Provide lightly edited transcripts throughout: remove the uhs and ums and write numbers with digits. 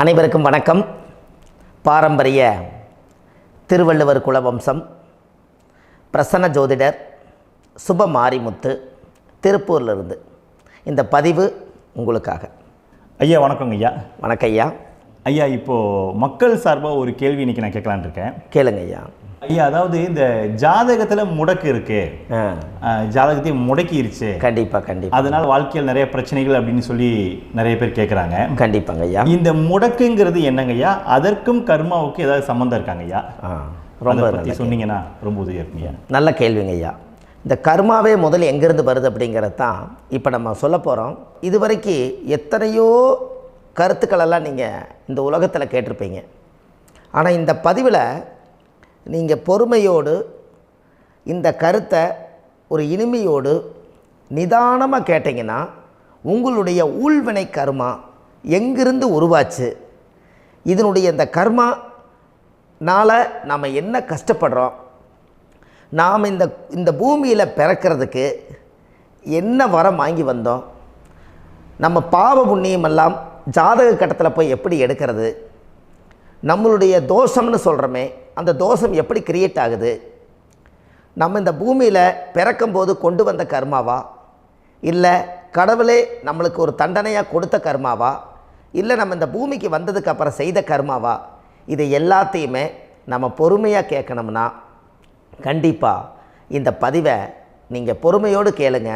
அனைவருக்கும் வணக்கம். பாரம்பரிய திருவள்ளுவர் குலவம்சம் பிரசன்ன ஜோதிடர் சுப மாரிமுத்து திருப்பூரிலிருந்து இந்த பதிவு உங்களுக்காக. ஐயா வணக்கங்க ஐயா. வணக்கம் ஐயா. ஐயா இப்போது மக்கள் சார்பாக ஒரு கேள்வி இன்றைக்கி நான் கேட்கலான் இருக்கேன். கேளுங்க ஐயா. ஐயா, அதாவது இந்த ஜாதகத்தில் முடக்கு இருக்கு, ஜாதகத்தையும் முடக்கிருச்சு, கண்டிப்பாக அதனால் வாழ்க்கையில் நிறைய பிரச்சனைகள் அப்படின்னு சொல்லி நிறைய பேர் கேட்குறாங்க. கண்டிப்பாங்க ஐயா. இந்த முடக்குங்கிறது என்னங்க ஐயா? அதற்கும் கர்மாவுக்கு ஏதாவது சம்மந்தம் இருக்காங்க ஐயா? ரொம்ப பற்றி சொன்னீங்கன்னா ரொம்ப உதவியாக இருக்குங்க. நல்ல கேள்விங்க ஐயா. இந்த கர்மாவே முதல்ல எங்கேருந்து வருது அப்படிங்கிறது தான் இப்போ நம்ம சொல்ல போகிறோம். இதுவரைக்கும் எத்தனையோ கருத்துக்களெல்லாம் நீங்கள் இந்த உலகத்தில் கேட்டிருப்பீங்க. ஆனால் இந்த பதிவில் நீங்கள் பொறுமையோடு இந்த கருத்தை ஒரு இனிமையோடு நிதானமாக கேட்டிங்கன்னா உங்களுடைய ஊழ்வினை கர்மா எங்கிருந்து உருவாச்சு, இதனுடைய இந்த கர்மானால் நாம் என்ன கஷ்டப்படுறோம், நாம் இந்த பூமியில் பிறக்கிறதுக்கு என்ன வரம் வாங்கி வந்தோம், நம்ம பாவ புண்ணியமெல்லாம் ஜாதக கட்டத்தில் போய் எப்படி எடுக்கிறது, நம்மளுடைய தோஷம்னு சொல்கிறோமே அந்த தோஷம் எப்படி கிரியேட் ஆகுது, நம்ம இந்த பூமியில் பிறக்கும்போது கொண்டு வந்த கர்மாவா, இல்லை கடவுளே நம்மளுக்கு ஒரு தண்டனையாக கொடுத்த கர்மாவா, இல்லை நம்ம இந்த பூமிக்கு வந்ததுக்கு அப்புறம் செய்த கர்மாவா, இது எல்லாத்தையுமே நம்ம பொறுமையாக கேட்கணும்னா கண்டிப்பாக இந்த பதிவை நீங்கள் பொறுமையோடு கேளுங்க.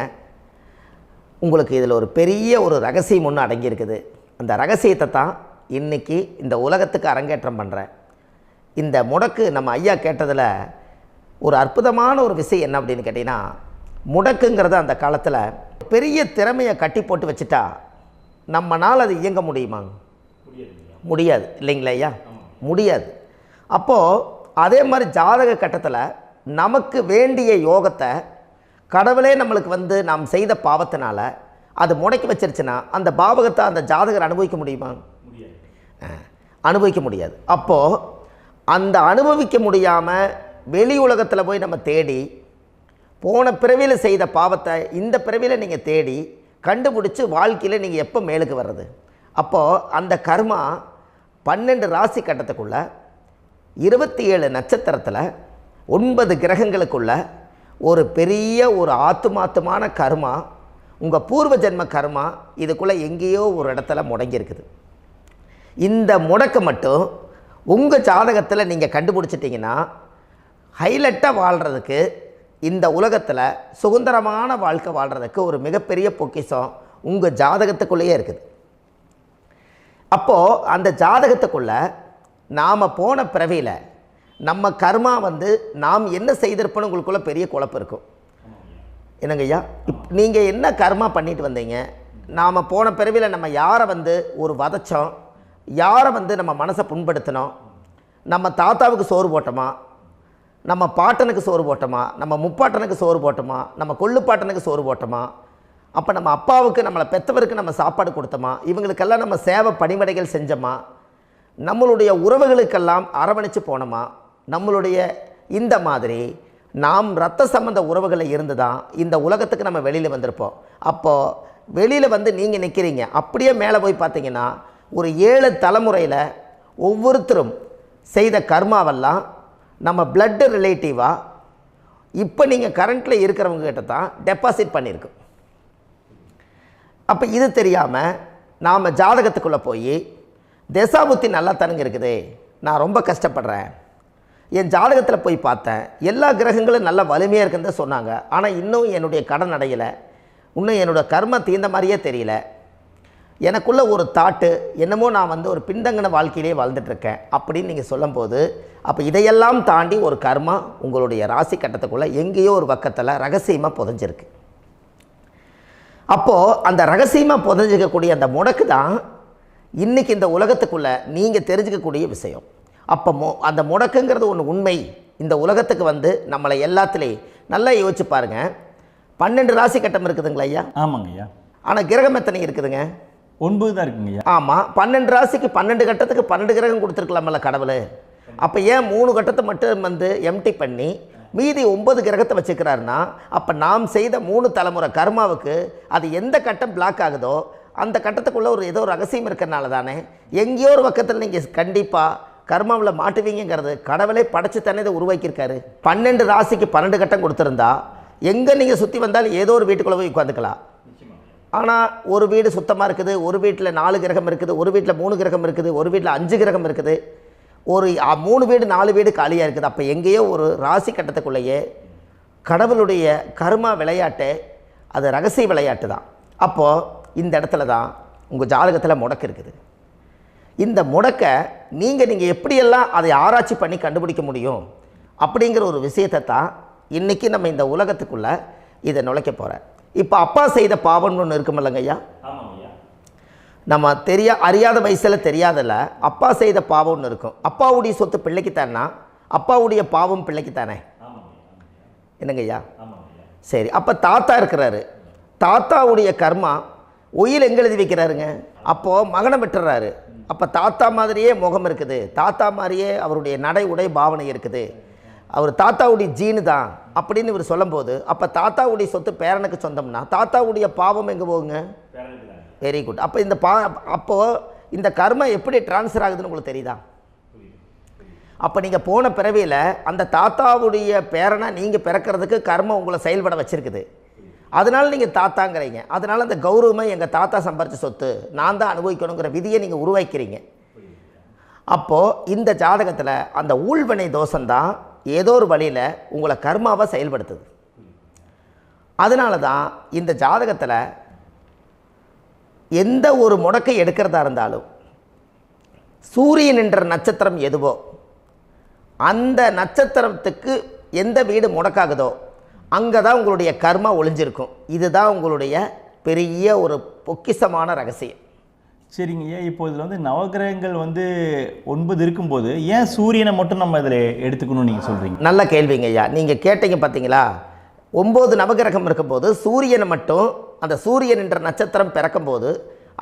உங்களுக்கு இதில் ஒரு பெரிய ஒரு ரகசியம் ஒன்று அடங்கியிருக்குது. அந்த ரகசியத்தை தான் இன்றைக்கி இந்த உலகத்துக்கு அரங்கேற்றம் பண்ணுறேன். இந்த முடக்கு நம்ம ஐயா கேட்டதில் ஒரு அற்புதமான ஒரு விஷயம் என்ன அப்படின்னு கேட்டிங்கன்னா, முடக்குங்கிறது அந்த காலத்தில் பெரிய திறமையை கட்டி போட்டு வச்சுட்டா நம்மனால் அது இயங்க முடியுமாங்க? முடியாது இல்லைங்களா ஐயா? முடியாது. அப்போது அதே மாதிரி ஜாதக கட்டத்தில் நமக்கு வேண்டிய யோகத்தை கடவுளே நம்மளுக்கு நாம் செய்த பாவத்தினால அது முடக்கி வச்சிருச்சுன்னா அந்த பாவகத்தை அந்த ஜாதகர் அனுபவிக்க முடியுமா? அனுபவிக்க முடியாது. அப்போது அந்த அனுபவிக்க முடியாமல் வெளி உலகத்தில் போய் நம்ம தேடி போன பிறவியில் செய்த பாவத்தை இந்த பிறவியில் நீங்கள் தேடி கண்டுபிடிச்சி வாழ்க்கையில் நீங்கள் எப்போ மேலுக்கு வர்றது? அப்போது அந்த கர்மா 12 ராசி கட்டத்துக்குள்ள 27 நட்சத்திரத்தில் 9 கிரகங்களுக்குள்ள ஒரு பெரிய ஒரு ஆத்துமாத்துமான கர்மா, உங்கள் பூர்வ ஜென்ம கர்மா இதுக்குள்ளே எங்கேயோ ஒரு இடத்துல முடங்கியிருக்குது. இந்த முடக்க மட்டும் உங்கள் ஜாதகத்தில் நீங்கள் கண்டுபிடிச்சிட்டிங்கன்னா ஹைலைட்டாக வாழ்கிறதுக்கு, இந்த உலகத்தில் சுதந்திரமான வாழ்க்கை வாழ்கிறதுக்கு ஒரு மிகப்பெரிய பொக்கிஷம் உங்கள் ஜாதகத்துக்குள்ளேயே இருக்குது. அப்போது அந்த ஜாதகத்துக்குள்ளே நாம் போன பிறவியில் நம்ம கர்மா நாம் என்ன செய்திருப்போன்னு உங்களுக்குள்ளே பெரிய குழப்பம் இருக்கும். என்னங்க ஐயா, நீங்கள் என்ன கர்மா பண்ணிட்டு வந்தீங்க, நாம் போன பிறவியில் நம்ம யாரை ஒரு வதச்சோம், யாரை நம்ம மனசை புண்படுத்தினோம், நம்ம தாத்தாவுக்கு சோறு போட்டோமா, நம்ம பாட்டனுக்கு சோறு போட்டோமா, நம்ம முப்பாட்டனுக்கு சோறு போட்டோமா, நம்ம கொள்ளுப்பாட்டனுக்கு சோறு போட்டோமா, அப்போ நம்ம அப்பாவுக்கு நம்மளை பெற்றவருக்கு நம்ம சாப்பாடு கொடுத்தோமா, இவங்களுக்கெல்லாம் நம்ம சேவை பணிமடைகள் செஞ்சோமா, நம்மளுடைய உறவுகளுக்கெல்லாம் அரவணைச்சு போனோமா, நம்மளுடைய இந்த மாதிரி நாம் இரத்த சம்பந்த உறவுகளை இருந்து தான் இந்த உலகத்துக்கு நம்ம வெளியில் வந்திருப்போம். அப்போது வெளியில் நீங்கள் நிற்கிறீங்க, அப்படியே மேலே போய் பார்த்தீங்கன்னா ஒரு 7 தலைமுறையில் ஒவ்வொருத்தரும் செய்த கர்மாவெல்லாம் நம்ம பிளட்டு ரிலேட்டிவாக இப்போ நீங்கள் கரண்ட்டில் இருக்கிறவங்க கிட்ட தான் டெபாசிட் பண்ணியிருக்கோம். அப்போ இது தெரியாமல் நாம் ஜாதகத்துக்குள்ளே போய் தசாபுத்தி நல்லா தனுங்க இருக்குது, நான் ரொம்ப கஷ்டப்படுறேன், என் ஜாதகத்தில் போய் பார்த்தேன் எல்லா கிரகங்களும் நல்ல வலிமையாக இருக்குன்னு தான் சொன்னாங்க, ஆனால் இன்னும் என்னுடைய கடன் அடையலை, இன்னும் என்னோடய கர்ம தீர்ந்த மாதிரியே தெரியல, எனக்குள்ளே ஒரு தாட்டு என்னமோ நான் ஒரு பின்தங்கின வாழ்க்கையிலே வாழ்ந்துட்டுருக்கேன் அப்படின்னு நீங்கள் சொல்லும்போது, அப்போ இதையெல்லாம் தாண்டி ஒரு கர்மா உங்களுடைய ராசி கட்டத்துக்குள்ளே எங்கேயோ ஒரு பக்கத்தில் ரகசியமாக புதைஞ்சிருக்கு. அப்போது அந்த ரகசியமாக புதைஞ்சிக்கக்கூடிய அந்த முடக்கு தான் இன்றைக்கி இந்த உலகத்துக்குள்ளே நீங்கள் தெரிஞ்சுக்கக்கூடிய விஷயம். அப்போ அந்த முடக்குங்கிறது ஒன்று உண்மை. இந்த உலகத்துக்கு நம்மளை எல்லாத்துலேயும் நல்லா யோசிச்சு பாருங்கள். 12 ராசி கட்டம் இருக்குதுங்களா ஐயா? ஆமாங்க ஐயா. ஆனால் கிரகம் எத்தனை இருக்குதுங்க? 9 தான் இருக்குங்க ஐயா. ஆமாம், 12 ராசிக்கு 12 கட்டத்துக்கு 12 கிரகம் கொடுத்துருக்கலாமல்ல கடவுள். அப்போ ஏன் 3 கட்டத்தை மட்டும் எம்டி பண்ணி மீதி 9 கிரகத்தை வச்சுக்கிறாருன்னா, அப்போ நாம் செய்த 3 தலைமுறை கர்மாவுக்கு அது எந்த கட்டம் பிளாக் ஆகுதோ அந்த கட்டத்துக்குள்ளே ஏதோ ஒரு ரகசியம் இருக்கிறனால தானே எங்கேயோ ஒரு பக்கத்தில் நீங்கள் கண்டிப்பாக கர்மாவில் மாட்டுவீங்கிறது கடவுளே படைச்சு தானே இதை உருவாக்கியிருக்காரு. 12 ராசிக்கு 12 கட்டம் கொடுத்துருந்தா எங்கே நீங்கள் சுற்றி வந்தாலும் ஏதோ ஒரு வீட்டுக்குள்ளே போய் உட்காந்துக்கலாம். ஆனால் ஒரு வீடு சுத்தமாக இருக்குது, ஒரு வீட்டில் 4 கிரகம் இருக்குது, ஒரு வீட்டில் 3 கிரகம் இருக்குது, ஒரு வீட்டில் 5 கிரகம் இருக்குது, ஒரு 3 வீடு 4 வீடு காலியாக இருக்குது. அப்போ எங்கேயோ ஒரு ராசி கட்டத்துக்குள்ளேயே கடவுளுடைய கர்மா விளையாட்டு, அது ரகசிய விளையாட்டு தான். அப்போது இந்த இடத்துல தான் உங்கள் ஜாதகத்தில் முடக்கு இருக்குது. இந்த முடக்கை நீங்கள் எப்படியெல்லாம் அதை ஆராய்ச்சி பண்ணி கண்டுபிடிக்க முடியும் அப்படிங்கிற ஒரு விஷயத்தை தான் இன்றைக்கி நம்ம இந்த உலகத்துக்குள்ளே இதை நுழைக்க போகிறேன். இப்போ அப்பா செய்த பாவம்னு ஒன்று இருக்குமில்லங்க ஐயா, நம்ம அறியாத வயசில் தெரியாதில்ல, அப்பா செய்த பாவம்னு இருக்கும். அப்பாவுடைய சொத்து பிள்ளைக்குத்தானா, அப்பாவுடைய பாவம் பிள்ளைக்குத்தானே, என்னங்க ஐயா? சரி, அப்போ தாத்தா இருக்கிறாரு, தாத்தாவுடைய கர்மா உயிர் எங்கே எழுதி வைக்கிறாருங்க? அப்போது மகனை விட்டுறாரு. அப்போ தாத்தா மாதிரியே முகம் இருக்குது, தாத்தா மாதிரியே அவருடைய நடை உடை பாவனை இருக்குது, அவர் தாத்தாவுடைய ஜீனு தான் அப்படின்னு இவர் சொல்லும்போது, அப்போ தாத்தாவுடைய சொத்து பேரனுக்கு சொந்தம்னா தாத்தாவுடைய பாவம் எங்கே போகுங்க? Very good. அப்போ அப்போது இந்த கர்மா எப்படி டிரான்ஸ்ஃபர் ஆகுதுன்னு உங்களுக்கு தெரியுதா? அப்போ நீங்கள் போன பிறவியில் அந்த தாத்தாவுடைய பேரனை நீங்கள் பிறக்கிறதுக்கு கர்மம் உங்களை செயல்பட வச்சுருக்குது. அதனால் நீங்கள் தாத்தாங்கிறீங்க. அதனால் அந்த கௌரவமாக எங்கள் தாத்தா சம்பாரித்த சொத்து நான் தான் அனுபவிக்கணுங்கிற விதியை நீங்கள் உருவாக்கிறீங்க. அப்போது இந்த ஜாதகத்தில் அந்த ஊழ்வினை தோஷந்தான் ஏதோ ஒரு வழியில் உங்களை கர்மாவை செயல்படுத்துது. அதனால தான் இந்த ஜாதகத்தில் எந்த ஒரு முடக்கை எடுக்கிறதா இருந்தாலும் சூரியன் என்ற நட்சத்திரம் எதுவோ அந்த நட்சத்திரத்துக்கு எந்த வீடு முடக்காகுதோ அங்கே தான் உங்களுடைய கர்மா ஒளிஞ்சிருக்கும். இதுதான் உங்களுடைய பெரிய ஒரு பொக்கிஷமான ரகசியம். சரிங்க ஐயா, இப்போ இதில் நவகிரகங்கள் 9 இருக்கும்போது ஏன் சூரியனை மட்டும் நம்ம இதில் எடுத்துக்கணும்னு நீங்கள் சொல்கிறீங்க? நல்ல கேள்விங்க ஐயா. நீங்கள் கேட்டீங்க பார்த்தீங்களா, 9 நவகிரகம் இருக்கும்போது சூரியனை மட்டும், அந்த சூரியன் என்ற நட்சத்திரம் பிறக்கும்போது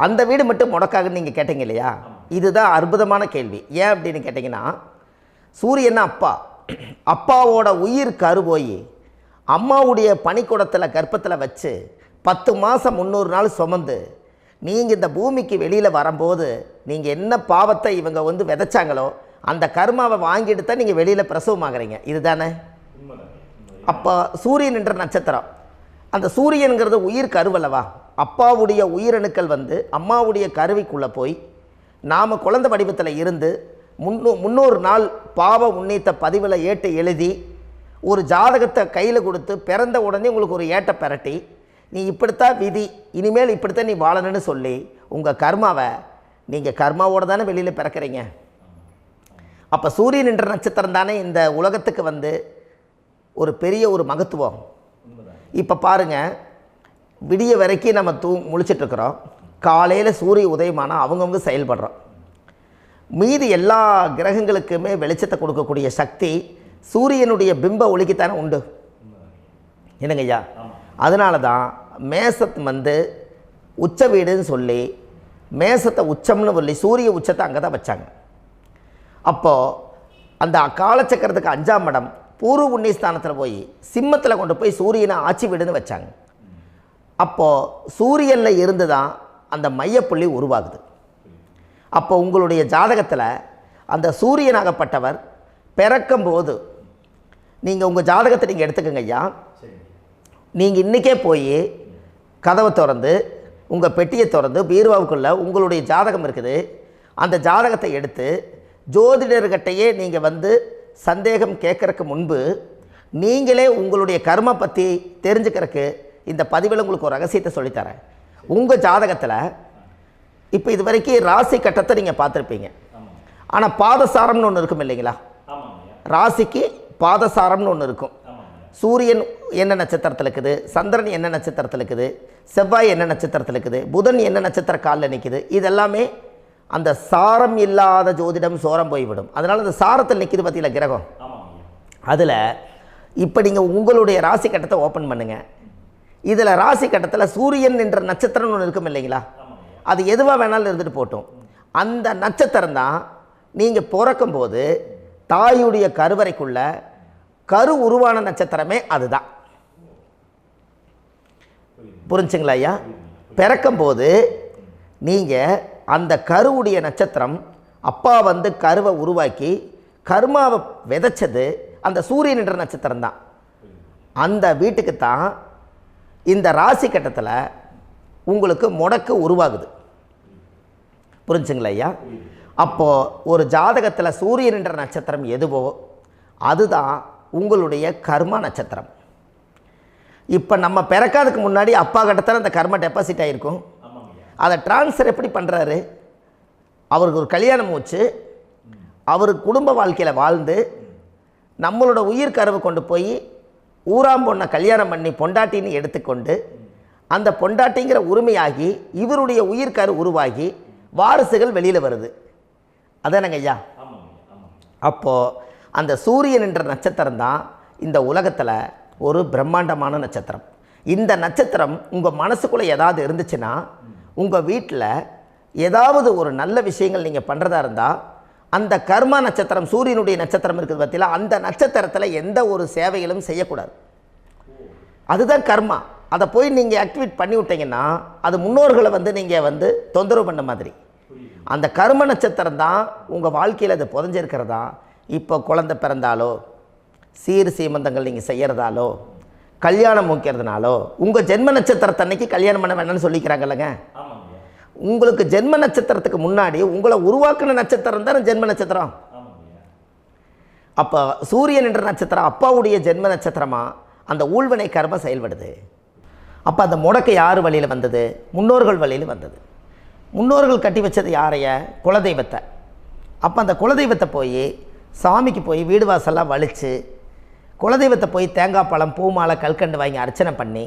அந்த வீடு மட்டும் முடக்காகுன்னு நீங்கள் கேட்டீங்க இல்லையா? இதுதான் அற்புதமான கேள்வி. ஏன் அப்படின்னு கேட்டிங்கன்னா, சூரியன் அப்பாவோட உயிர் கரு போய் அம்மாவுடைய பனிக்கூடத்தில் கர்ப்பத்தில் வச்சு 10 மாதம் 300 நாள் சுமந்து நீங்கள் இந்த பூமிக்கு வெளியில் வரும்போது நீங்கள் என்ன பாவத்தை இவங்க விதைச்சாங்களோ அந்த கர்மாவை வாங்கிட்டு தான் நீங்கள் வெளியில் பிரசவமாகறீங்க. இதுதானே? அப்போ சூரியன் என்ற நட்சத்திரம், அந்த சூரியனுங்கிறது உயிர் கருவல்லவா, அப்பாவுடைய உயிரணுக்கள் அம்மாவுடைய கருவிக்குள்ளே போய் நாம் குழந்தை வடிவத்தில் இருந்து 300 நாள் பாவ உன்னித்த பதிவில் ஏட்டு எழுதி ஒரு ஜாதகத்தை கையில் கொடுத்து பிறந்த உடனே உங்களுக்கு ஒரு ஏட்டை பெரட்டி நீ இப்படித்தான் விதி, இனிமேல் இப்படித்தான் நீ வாழணும்னு சொல்லி உங்கள் கர்மாவை நீங்கள் கர்மாவோடு தானே வெளியில் பிறக்கிறீங்க. அப்போ சூரியன் என்ற நட்சத்திரம் தானே இந்த உலகத்துக்கு ஒரு பெரிய ஒரு மகத்துவம். இப்போ பாருங்கள், விடிய வரைக்கும் நம்ம முழிச்சிட்ருக்குறோம், காலையில் சூரிய உதயமானால் அவங்கவுங்க செயல்படுறோம். மீதி எல்லா கிரகங்களுக்குமே வெளிச்சத்தை கொடுக்கக்கூடிய சக்தி சூரியனுடைய பிம்ப ஒளிக்குத்தானே உண்டு, என்னங்க ஐயா? அதனால தான் மேசத்து உச்ச வீடுன்னு சொல்லி மேசத்தை உச்சம்னு சொல்லி சூரிய உச்சத்தை அங்கே தான் வச்சாங்க. அப்போது அந்த காலச்சக்கரத்துக்கு 5ஆம் இடம் பூர்வ புண்ணியஸ்தானத்தில் போய் சிம்மத்தில் கொண்டு போய் சூரியனை ஆட்சி வீடுன்னு வச்சாங்க. அப்போது சூரியனில் இருந்து தான் அந்த மையப்புள்ளி உருவாகுது. அப்போ உங்களுடைய ஜாதகத்தில் அந்த சூரியனாகப்பட்டவர் பிறக்கும்போது நீங்கள் உங்கள் ஜாதகத்தை நீங்கள் எடுத்துக்கங்க ஐயா. நீங்கள் இன்றைக்கே போய் கதவை திறந்து உங்கள் பெட்டியை திறந்து பீர்வாவுக்குள்ளே உங்களுடைய ஜாதகம் இருக்குது, அந்த ஜாதகத்தை எடுத்து ஜோதிடர்கிட்டையே நீங்கள் சந்தேகம் கேட்குறக்கு முன்பு நீங்களே உங்களுடைய கர்ம பற்றி தெரிஞ்சுக்கிறதுக்கு இந்த பதிவில் உங்களுக்கு ஒரு ரகசியத்தை சொல்லித்தரேன். உங்கள் ஜாதகத்தில் இப்போ இது வரைக்கும் ராசி கட்டத்தை நீங்கள் பார்த்துருப்பீங்க, ஆனால் பாதசாரம்னு ஒன்று இருக்கும் இல்லைங்களா? ராசிக்கு பாதசாரம்னு ஒன்று இருக்கும். சூரியன் என்ன நட்சத்திரத்தில் இருக்குது, சந்திரன் என்ன நட்சத்திரத்தில் இருக்குது, செவ்வாய் என்ன நட்சத்திரத்தில் இருக்குது, புதன் என்ன நட்சத்திர காலில் நிற்குது, இதெல்லாமே அந்த சாரம் இல்லாத ஜோதிடம் சோரம் போய்விடும். அதனால் அந்த சாரத்தில் நிற்கிது பார்த்தீங்களா கிரகம், அதில் இப்போ நீங்கள் உங்களுடைய ராசி கட்டத்தை ஓப்பன் பண்ணுங்கள். இதில் ராசி கட்டத்தில் சூரியன் என்ற நட்சத்திரம்னு ஒன்று இருக்கும் இல்லைங்களா? அது எதுவாக வேணாலும் இருந்துட்டு போட்டோம். அந்த நட்சத்திரம் தான் நீங்கள் பிறக்கும்போது தாயுடைய கருவறைக்குள்ள கரு உருவான நட்சத்திரமே அதுதான். புரிஞ்சுங்களா ஐயா? பிறக்கும்போது நீங்கள் அந்த கருவுடைய நட்சத்திரம் அப்பா வந்து கருவை உருவாக்கி கர்மாவை விதைச்சது அந்த சூரியன் என்ற நட்சத்திரம் தான். அந்த வீட்டுக்கு தான் இந்த ராசி கட்டத்தில் உங்களுக்கு முடக்கு உருவாகுது. புரிஞ்சுங்களா ஐயா? அப்போது ஒரு ஜாதகத்தில் சூரியன் என்ற நட்சத்திரம் எதுவோ அதுதான் உங்களுடைய கர்மா நட்சத்திரம். இப்போ நம்ம பிறக்காதுக்கு முன்னாடி அப்பா கட்டத்தில் அந்த கர்மா டெபாசிட் ஆகிருக்கும். அதை ட்ரான்ஸ்ஃபர் எப்படி பண்ணுறாரு? அவருக்கு ஒரு கல்யாணம் வச்சு அவர் குடும்ப வாழ்க்கையில் வாழ்ந்து நம்மளோட உயிர் கருவை கொண்டு போய் ஊராம் பொண்ணை கல்யாணம் பண்ணி பொண்டாட்டின்னு எடுத்துக்கொண்டு அந்த பொண்டாட்டிங்கிற உரிமையாகி இவருடைய உயிர் கரு உருவாகி வாரிசுகள் வெளியில் வருது. அதானங்க ஐயா? அப்போது அந்த சூரியன் என்ற நட்சத்திரம் தான் இந்த உலகத்தில் ஒரு பிரம்மாண்டமான நட்சத்திரம். இந்த நட்சத்திரம் உங்கள் மனசுக்குள்ளே ஏதாவது இருந்துச்சுன்னா உங்கள் வீட்டில் ஏதாவது ஒரு நல்ல விஷயங்கள் நீங்கள் பண்ணுறதா இருந்தால் அந்த கர்மா நட்சத்திரம் சூரியனுடைய நட்சத்திரம் இருக்குது பார்த்தீங்களா, அந்த நட்சத்திரத்தில் எந்த ஒரு சேவைகளும் செய்யக்கூடாது. அதுதான் கர்மா. அதை போய் நீங்கள் ஆக்டிவேட் பண்ணி விட்டீங்கன்னா அது முன்னோர்களை வந்து நீங்கள் வந்து தொந்தரவு பண்ண மாதிரி. அந்த கர்ம நட்சத்திரம் தான் உங்கள் வாழ்க்கையில் அது புதஞ்சிருக்கிறதா. இப்போ குழந்தை பிறந்தாலோ சீர் சீமந்தங்கள் நீங்கள் செய்கிறதாலோ கல்யாணம் முக்கிறதுனாலோ உங்கள் ஜென்ம நட்சத்திரத்தன்னைக்கு கல்யாணம் பண்ண வேண்டாம்னு சொல்லிக்கிறாங்கல்லங்க. உங்களுக்கு ஜென்ம நட்சத்திரத்துக்கு முன்னாடி உங்களை உருவாக்குன நட்சத்திரம் தான் ஜென்ம நட்சத்திரம். அப்போ சூரியன் என்ற நட்சத்திரம் அப்பாவுடைய ஜென்ம நட்சத்திரமாக அந்த ஊழ்வினை கர்மம் செயல்படுது. அப்போ அந்த முடக்கு யார் வழியில் வந்தது? முன்னோர்கள் வழியில் வந்தது. முன்னோர்கள் கட்டி வச்சது யாரைய? குலதெய்வத்தை. அப்போ அந்த குலதெய்வத்தை போய் சாமிக்கு போய் வீடு வாசல்லாம் வலித்து குலதெய்வத்தை போய் தேங்காய் பழம் பூ மாலை கல்கண்டு வாங்கி அர்ச்சனை பண்ணி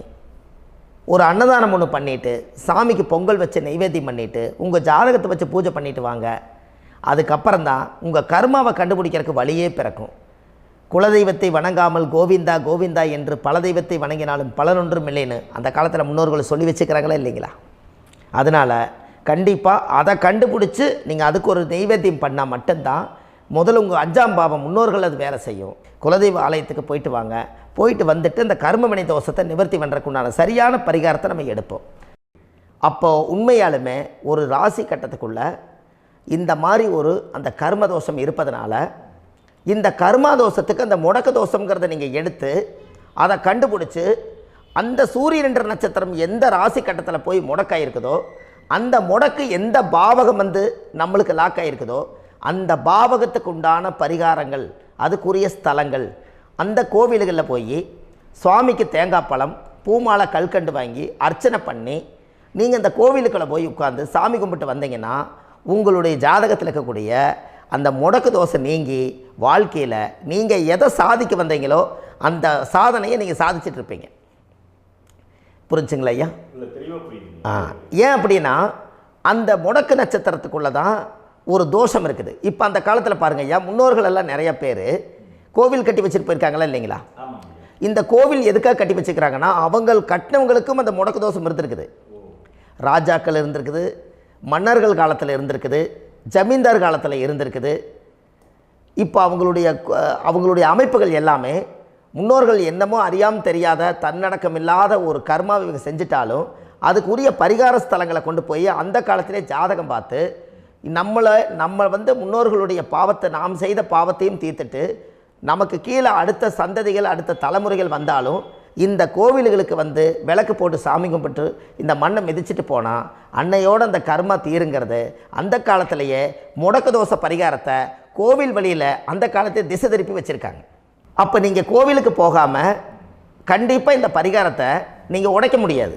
ஒரு அன்னதானம் ஒன்று பண்ணிவிட்டு சாமிக்கு பொங்கல் வச்சு நைவேத்தியம் பண்ணிவிட்டு உங்கள் ஜாதகத்தை வச்சு பூஜை பண்ணிவிட்டு வாங்க. அதுக்கப்புறம் தான் உங்கள் கர்மாவை கண்டுபிடிக்கிறதுக்கு வழியே பிறக்கும். குலதெய்வத்தை வணங்காமல் கோவிந்தா கோவிந்தா என்று பல தெய்வத்தை வணங்கினாலும் பலனொன்றும் இல்லைன்னு அந்த காலத்தில் முன்னோர்கள் சொல்லி வச்சுக்கிறாங்களா இல்லைங்களா? அதனால் கண்டிப்பாக அதை கண்டுபிடிச்சி நீங்கள் அதுக்கு ஒரு நைவேத்தியம் பண்ணால் மட்டும்தான் முதல்ல உங்கள் 5ஆம் பாவம் முன்னோர்கள் அது வேலை செய்யும். குலதெய்வ ஆலயத்துக்கு போயிட்டு வாங்க. போயிட்டு வந்துட்டு இந்த கர்மவினை தோஷத்தை நிவர்த்தி பண்ணுறதுக்குண்டான சரியான பரிகாரத்தை நம்ம எடுப்போம். அப்போது உண்மையாலுமே ஒரு ராசி கட்டத்துக்குள்ளே இந்த மாதிரி ஒரு அந்த கர்ம தோஷம் இருப்பதனால இந்த கர்மா தோஷத்துக்கு அந்த முடக்க தோஷங்கிறத நீங்கள் எடுத்து அதை கண்டுபிடிச்சி அந்த சூரியன் என்ற நட்சத்திரம் எந்த ராசி கட்டத்தில் போய் முடக்காயிருக்குதோ அந்த முடக்கு எந்த பாவகம் வந்து நம்மளுக்கு லாக் ஆகிருக்குதோ அந்த பாவகத்துக்கு உண்டான பரிகாரங்கள் அதுக்குரிய ஸ்தலங்கள் அந்த கோவில்களில் போய் சுவாமிக்கு தேங்காய் பழம் பூமாலை கல்கண்டு வாங்கி அர்ச்சனை பண்ணி நீங்கள் இந்த கோவிலுக்குள்ளே போய் உட்காந்து சாமி கும்பிட்டு வந்தீங்கன்னா உங்களுடைய ஜாதகத்தில் இருக்கக்கூடிய அந்த முடக்கு தோசை நீங்கி வாழ்க்கையில் நீங்கள் எதை சாதிக்க வந்தீங்களோ அந்த சாதனையை நீங்கள் சாதிச்சிட்ருப்பீங்க. புரிஞ்சுங்களா ஐயா? ஏன் அப்படின்னா அந்த முடக்கு நட்சத்திரத்துக்குள்ளே தான் ஒரு தோஷம் இருக்குது. இப்போ அந்த காலத்தில் பாருங்கள் ஐயா, முன்னோர்கள் எல்லாம் நிறைய பேர் கோவில் கட்டி வச்சுட்டு போயிருக்காங்களா இல்லைங்களா? இந்த கோவில் எதுக்காக கட்டி வச்சுக்கிறாங்கன்னா அவங்க கட்டினவங்களுக்கும் அந்த முடக்கு தோஷம் இருந்திருக்குது. ராஜாக்கள் இருந்திருக்குது, மன்னர்கள் காலத்தில் இருந்திருக்குது, ஜமீன்தார் காலத்தில் இருந்திருக்குது. இப்போ அவங்களுடைய அமைப்புகள் எல்லாமே முன்னோர்கள் என்னமோ அறியாமல் தெரியாத தன்னடக்கம் இல்லாத ஒரு கர்மாவை இவங்க செஞ்சிட்டாலும் அதுக்குரிய பரிகார ஸ்தலங்களை கொண்டு போய் அந்த காலத்திலே ஜாதகம் பார்த்து நம்ம வந்து முன்னோர்களுடைய பாவத்தை நாம் செய்த பாவத்தையும் தீர்த்துட்டு நமக்கு கீழே அடுத்த சந்ததிகள் அடுத்த தலைமுறைகள் வந்தாலும் இந்த கோவில்களுக்கு வந்து விளக்கு போட்டு சாமி கும்பிட்டு இந்த மண்ணை மிதிச்சிட்டு போனால் அன்னையோடு அந்த கர்மா தீருங்கிறது அந்த காலத்திலேயே முடக்க தோஷ பரிகாரத்தை கோவில் வழியில் அந்த காலத்தை திசை திருப்பி வச்சுருக்காங்க. அப்போ நீங்கள் கோவிலுக்கு போகாமல் கண்டிப்பாக இந்த பரிகாரத்தை நீங்கள் உடைக்க முடியாது.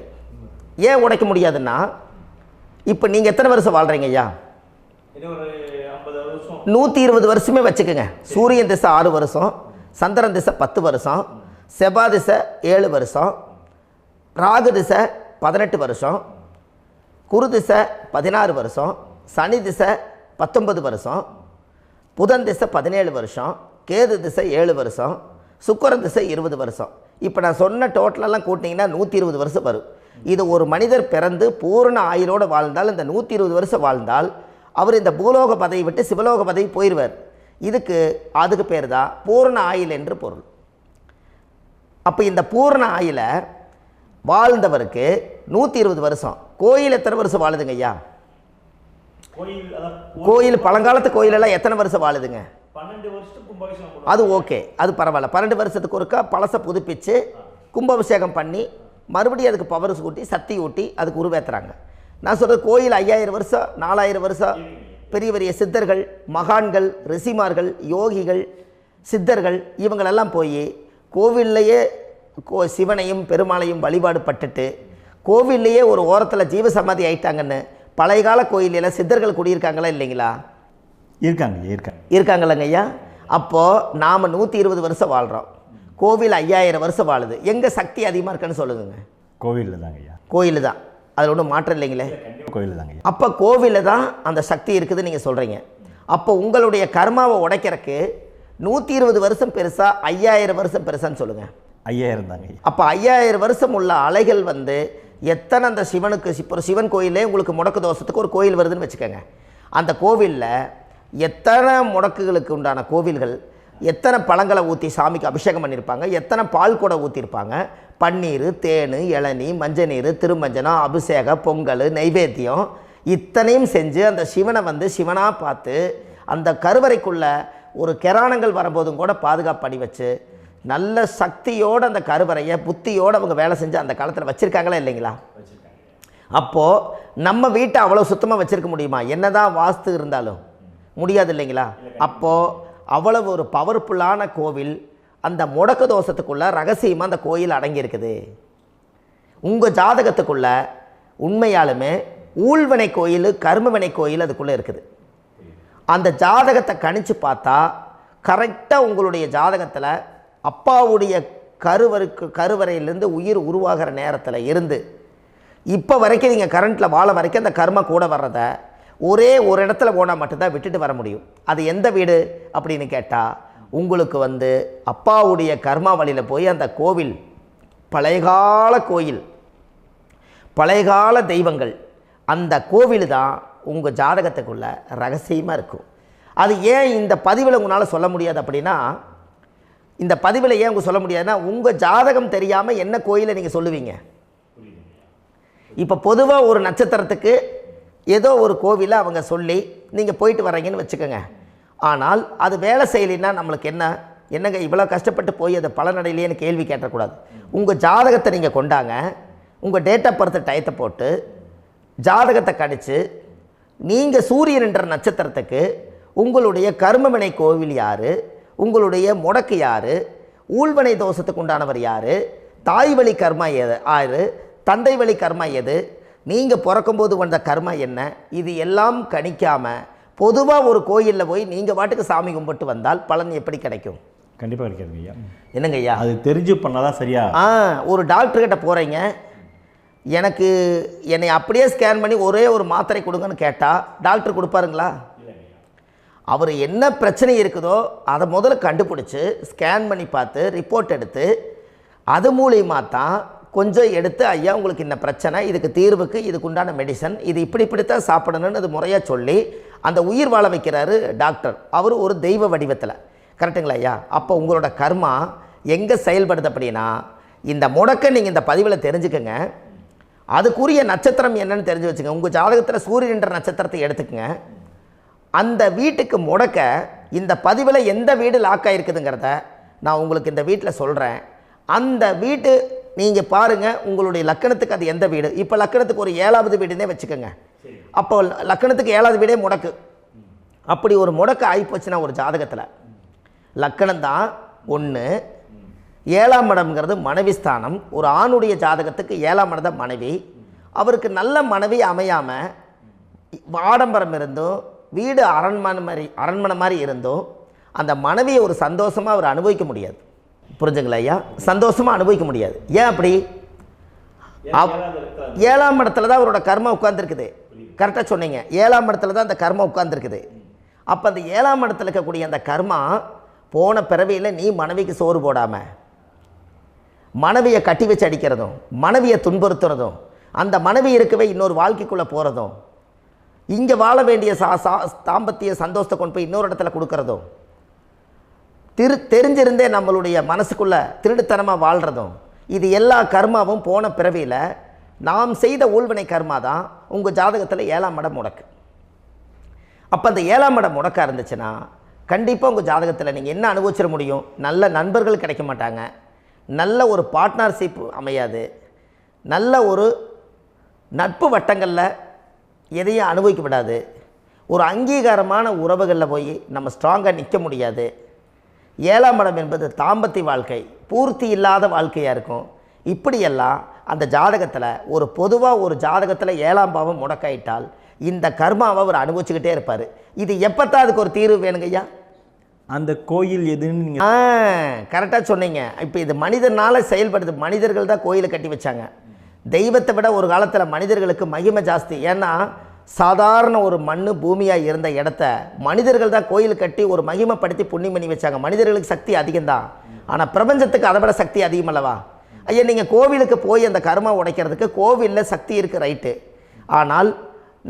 ஏன் உடைக்க முடியாதுன்னா இப்போ நீங்கள் எத்தனை வருஷம் வாழ்கிறீங்க ஐயா? 120 வருஷமே வச்சுக்கோங்க. சூரியன் திசை 6 வருஷம், சந்திரன் திசை 10 வருஷம், செவ்வாய் திசை 7 வருஷம், ராகு திசை 18 வருஷம், குரு திசை 16 வருஷம், சனி திசை 19 வருஷம், புதன் திசை 17 வருஷம், கேது திசை 7 வருஷம், சுக்கிரன் திசை 20 வருஷம். இப்போ நான் சொன்ன டோட்டலெல்லாம் கூட்டிங்கன்னா 120 வருஷம் வரும். இது ஒரு மனிதர் பிறந்து பூரண ஆயுளோடு வாழ்ந்தால் இந்த 120 வருஷம் வாழ்ந்தால் அவர் இந்த பூலோக பதவி விட்டு சிவலோக பதவி போயிடுவார். அதுக்கு பேர் தான் பூரண ஆயுள் என்று பொருள். அப்போ இந்த பூரண ஆயுளை வாழ்ந்தவருக்கு 120 வருஷம். கோயில் எத்தனை வருஷம் வாழுதுங்க ஐயா? கோயில் பழங்காலத்து கோயிலெல்லாம் எத்தனை வருஷம் வாழுதுங்க? 12 வருஷத்துக்கு கும்பாபிஷேகம். அது ஓகே, அது பரவாயில்ல. 12 வருஷத்துக்கு ஒருக்கா பழசை புதுப்பிச்சு கும்பாபிஷேகம் பண்ணி மறுபடியும் அதுக்கு பவர் ஊட்டி சக்தி ஊட்டி அதுக்கு உருவேற்றுறாங்க. நான் சொல்கிறது கோயில் 5000 வருஷம் 4000 வருஷம் பெரிய பெரிய சித்தர்கள், மகான்கள், ரிஷிமார்கள், யோகிகள், சித்தர்கள் இவங்களெல்லாம் போய் கோவில்லையே சிவனையும் பெருமாளையும் வழிபாடு பட்டுட்டு கோவில்லையே ஒரு ஓரத்தில் ஜீவசமாதி ஆயிட்டாங்கன்னு பழைய கால கோயிலில் சித்தர்கள் குடியிருக்காங்களா இல்லைங்களா? இருக்காங்களங்க ஐயா. அப்போது நாம் 120 வருஷம் வாழ்கிறோம், கோவில் 5000 வருஷம் வாழுது. எங்கே சக்தி அதிகமாக இருக்குன்னு சொல்லுங்க? கோவிலில் தாங்க ஐயா. கோயில் தான், அதில் ஒன்றும் மாற்றம் இல்லைங்களே. கோயில் தாங்க. அப்போ கோவிலில் தான் அந்த சக்தி இருக்குதுன்னு நீங்கள் சொல்கிறீங்க. அப்போ உங்களுடைய கர்மாவை உடைக்கிறதுக்கு 120 வருஷம் பெருசா 5000 வருஷம் பெருசான்னு சொல்லுங்கள்? 5000 தாங்க. அப்போ 5000 வருஷம் உள்ள அலைகள் வந்து எத்தனை அந்த சிவனுக்கு இப்போ சிவன் கோயிலே உங்களுக்கு முடக்கு தோஷத்துக்கு ஒரு கோயில் வருதுன்னு வச்சுக்கோங்க. அந்த கோவிலில் எத்தனை முடக்குகளுக்கு உண்டான கோவில்கள், எத்தனை பழங்களை ஊற்றி சாமிக்கு அபிஷேகம் பண்ணியிருப்பாங்க, எத்தனை பால் கூட ஊற்றிருப்பாங்க, பன்னீர், தேன், இளநீ, மஞ்சள் நீர், திருமஞ்சனம், அபிஷேகம், பொங்கல், நைவேத்தியம் இத்தனையும் செஞ்சு அந்த சிவனை வந்து சிவனாக பார்த்து அந்த கருவறைக்குள்ள ஒரு கிராணங்கள் வரும்போதும் கூட பாதுகாப்பு பண்ணி வச்சு நல்ல சக்தியோடு அந்த கருவறையை புத்தியோடு அவங்க வேலை செஞ்சு அந்த காலத்தில் வச்சுருக்காங்களா இல்லைங்களா? அப்போது நம்ம வீட்டை அவ்வளோ சுத்தமாக வச்சுருக்க முடியுமா? என்னதான் வாஸ்து இருந்தாலும் முடியாது இல்லைங்களா? அப்போது அவ்வளவு ஒரு பவர்ஃபுல்லான கோவில் அந்த முடக்கு தோஷத்துக்குள்ளே ரகசியமாக அந்த கோயில் அடங்கியிருக்குது. உங்கள் ஜாதகத்துக்குள்ளே உண்மையாலுமே ஊழ்வினை கோயில், கர்மவினை கோயில் அதுக்குள்ளே இருக்குது. அந்த ஜாதகத்தை கணிச்சு பார்த்தா கரெக்டாக உங்களுடைய ஜாதகத்தில் அப்பாவுடைய கருவறையிலேருந்து உயிர் உருவாகிற நேரத்தில் இருந்து இப்போ வரைக்கும் நீங்கள் கரண்ட்டில் வாழ வரைக்கும் அந்த கர்ம கூட வர்றதை ஒரே ஒரு இடத்துல போனால் மட்டும்தான் விட்டுட்டு வர முடியும். அது எந்த வீடு அப்படின்னு கேட்டால் உங்களுக்கு வந்து அப்பாவுடைய கர்மா வழியில் போய் அந்த கோவில் பழையகால கோயில், பழையகால தெய்வங்கள், அந்த கோவில் தான் உங்கள் ஜாதகத்துக்குள்ள ரகசியமாக இருக்கும். அது ஏன் இந்த பதிவில் உங்களால் சொல்ல முடியாது அப்படின்னா, இந்த பதிவில் ஏன் உங்க சொல்ல முடியாதுன்னா உங்கள் ஜாதகம் தெரியாமல் என்ன கோயிலை நீங்கள் சொல்லுவீங்க? இப்போ பொதுவாக ஒரு நட்சத்திரத்துக்கு ஏதோ ஒரு கோவிலை அவங்க சொல்லி நீங்கள் போயிட்டு வர்றீங்கன்னு வச்சுக்கோங்க. ஆனால் அது வேலை செய்யலைன்னா நம்மளுக்கு என்னங்க இவ்வளோ கஷ்டப்பட்டு போய் அதை பலனடையிலேன்னு கேள்வி கேட்டக்கூடாது. உங்கள் ஜாதகத்தை நீங்கள் கொண்டாங்க, உங்கள் டேட் ஆஃப் பர்த் டயத்தை போட்டு ஜாதகத்தை கணிச்சு நீங்கள் சூரியன் என்ற நட்சத்திரத்துக்கு உங்களுடைய கர்மவினை கோவில் யார், உங்களுடைய முடக்கு யார், ஊழ்வனை தோஷத்துக்கு உண்டானவர் யார், தாய் வழி கர்மா யார், தந்தை வழி கர்மா எது, நீங்கள் பிறக்கும்போது வந்த கர்மா என்ன, இது எல்லாம் கணிக்காமல் பொதுவாக ஒரு கோயிலில் போய் நீங்கள் பாட்டுக்கு சாமி கும்பிட்டு வந்தால் பலன் எப்படி கிடைக்கும்? கண்டிப்பாக கிடைக்காதுங்க ஐயா. என்னங்க ஐயா? அது தெரிஞ்சு பண்ணாதான் சரியா? ஒரு டாக்டர்கிட்ட போகிறீங்க, என்னை அப்படியே ஸ்கேன் பண்ணி ஒரே ஒரு மாத்திரை கொடுங்கன்னு கேட்டால் டாக்டர் கொடுப்பாருங்களா? அவர் என்ன பிரச்சனை இருக்குதோ அதை முதல்ல கண்டுபிடிச்சி ஸ்கேன் பண்ணி பார்த்து ரிப்போர்ட் எடுத்து அது மூலியமாக தான் கொஞ்சம் எடுத்து ஐயா உங்களுக்கு இந்த பிரச்சனை, இதுக்கு தீர்வுக்கு இதுக்குண்டான மெடிசன், இது இப்படித்தான் சாப்பிடணும்னு அது முறையாக சொல்லி அந்த உயிர் வாழ வைக்கிறாரு டாக்டர். அவர் ஒரு தெய்வ வடிவத்தில். கரெக்டுங்களா ஐயா? அப்போ உங்களோட கர்மா எங்கே செயல்படுது அப்படின்னா, இந்த முடக்க நீங்கள் இந்த பதிவில் தெரிஞ்சுக்கங்க. அதுக்குரிய நட்சத்திரம் என்னன்னு தெரிஞ்சு வச்சுங்க. உங்கள் ஜாதகத்தில் சூரியன் என்ற நட்சத்திரத்தை எடுத்துக்கங்க. அந்த வீட்டுக்கு முடக்க இந்த பதிவில் எந்த வீடு லாக் ஆகிருக்குதுங்கிறத நான் உங்களுக்கு இந்த வீட்டில் சொல்கிறேன். அந்த வீட்டு நீங்கள் பாருங்கள், உங்களுடைய லக்கணத்துக்கு அது எந்த வீடு. இப்போ லக்கணத்துக்கு ஒரு 7வது வீடுன்னே வச்சுக்கோங்க. அப்போ லக்கணத்துக்கு 7வது வீடே முடக்கு. அப்படி ஒரு முடக்கு ஆகிப்போச்சுன்னா ஒரு ஜாதகத்தில் லக்கணம் தான் 1, 7ஆம் இடம்ங்கிறது மனைவி ஸ்தானம். ஒரு ஆணுடைய ஜாதகத்துக்கு 7ஆம் இடம் தான் மனைவி. அவருக்கு நல்ல மனைவி அமையாமல் ஆடம்பரம் இருந்தும் வீடு அரண்மனை மாதிரி இருந்தும் அந்த மனைவியை ஒரு சந்தோஷமாக அவர் அனுபவிக்க முடியாது. புரிஞ்சுங்களா ஐயா? சந்தோஷமாக அனுபவிக்க முடியாது. ஏன் அப்படி? 7ஆம் இடத்துல தான் அவரோட கர்மா உட்கார்ந்துருக்குது. கரெக்டாக சொன்னீங்க. 7ஆம் இடத்துல தான் அந்த கர்மா உட்கார்ந்துருக்குது. அப்போ அந்த 7ஆம் இடத்துல இருக்கக்கூடிய அந்த கர்மா போன பிறவியில் நீ மனைவிக்கு சோறு போடாமல் மனைவியை கட்டி வச்சு அடிக்கிறதும், மனைவியை துன்புறுத்துறதும், அந்த மனைவி இருக்கவே இன்னொரு வாழ்க்கைக்குள்ளே போகிறதும், இங்கே வாழ வேண்டிய தாம்பத்திய சந்தோஷத்தை கொண்டு போய் இன்னொரு இடத்துல கொடுக்கறதும், தெரிஞ்சிருந்தே நம்மளுடைய மனசுக்குள்ளே திருடுத்தனமாக வாழ்கிறதும், இது எல்லா கர்மாவும் போன பிறவியில் நாம் செய்த ஊழ்வினை கர்மா தான் உங்கள் ஜாதகத்தில் 7ஆம் இடம் முடக்கு. அப்போ அந்த 7ஆம் இடம் முடக்கா இருந்துச்சுன்னா கண்டிப்பாக உங்கள் ஜாதகத்தில் நீங்கள் என்ன அனுபவிச்சிட முடியும்? நல்ல நண்பர்கள் கிடைக்க மாட்டாங்க, நல்ல ஒரு பார்ட்னர்ஷிப் அமையாது, நல்ல ஒரு நட்பு வட்டங்களில் எதையும் அனுபவிக்க விடாது, ஒரு அங்கீகாரமான உறவுகளில் போய் நம்ம ஸ்ட்ராங்காக நிற்க முடியாது. 7ஆம் இடம் என்பது தாம்பத்திய வாழ்க்கை, பூர்த்தி இல்லாத வாழ்க்கையாக இருக்கும். இப்படியெல்லாம் அந்த ஜாதகத்தில் ஒரு பொதுவாக ஒரு ஜாதகத்தில் 7ஆம் பாவம் முடக்காயிட்டால் இந்த கர்மாவை அவர் அனுபவிச்சுக்கிட்டே இருப்பார். இது எப்போத்தான் அதுக்கு ஒரு தீர்வு வேணுங்கய்யா? அந்த கோயில் எதுன்னு நீங்கள் கரெக்டாக சொன்னீங்க. இப்போ இது மனிதனால் செயல்படுது. மனிதர்கள் தான் கோயிலை கட்டி வச்சாங்க. தெய்வத்தை விட ஒரு காலத்தில் மனிதர்களுக்கு மகிமை ஜாஸ்தி. ஏன்னா சாதாரண ஒரு மண் பூமியாக இருந்த இடத்த மனிதர்கள் தான் கோயில் கட்டி ஒரு மகிமைப்படுத்தி புண்ணியம் பண்ணி வச்சாங்க. மனிதர்களுக்கு சக்தி அதிகம்தான், ஆனால் பிரபஞ்சத்துக்கு அதை விட சக்தி அதிகம் அல்லவா? ஐயா, நீங்கள் கோவிலுக்கு போய் அந்த கர்மா உடைக்கிறதுக்கு கோவிலில் சக்தி இருக்குது, ரைட்டு. ஆனால்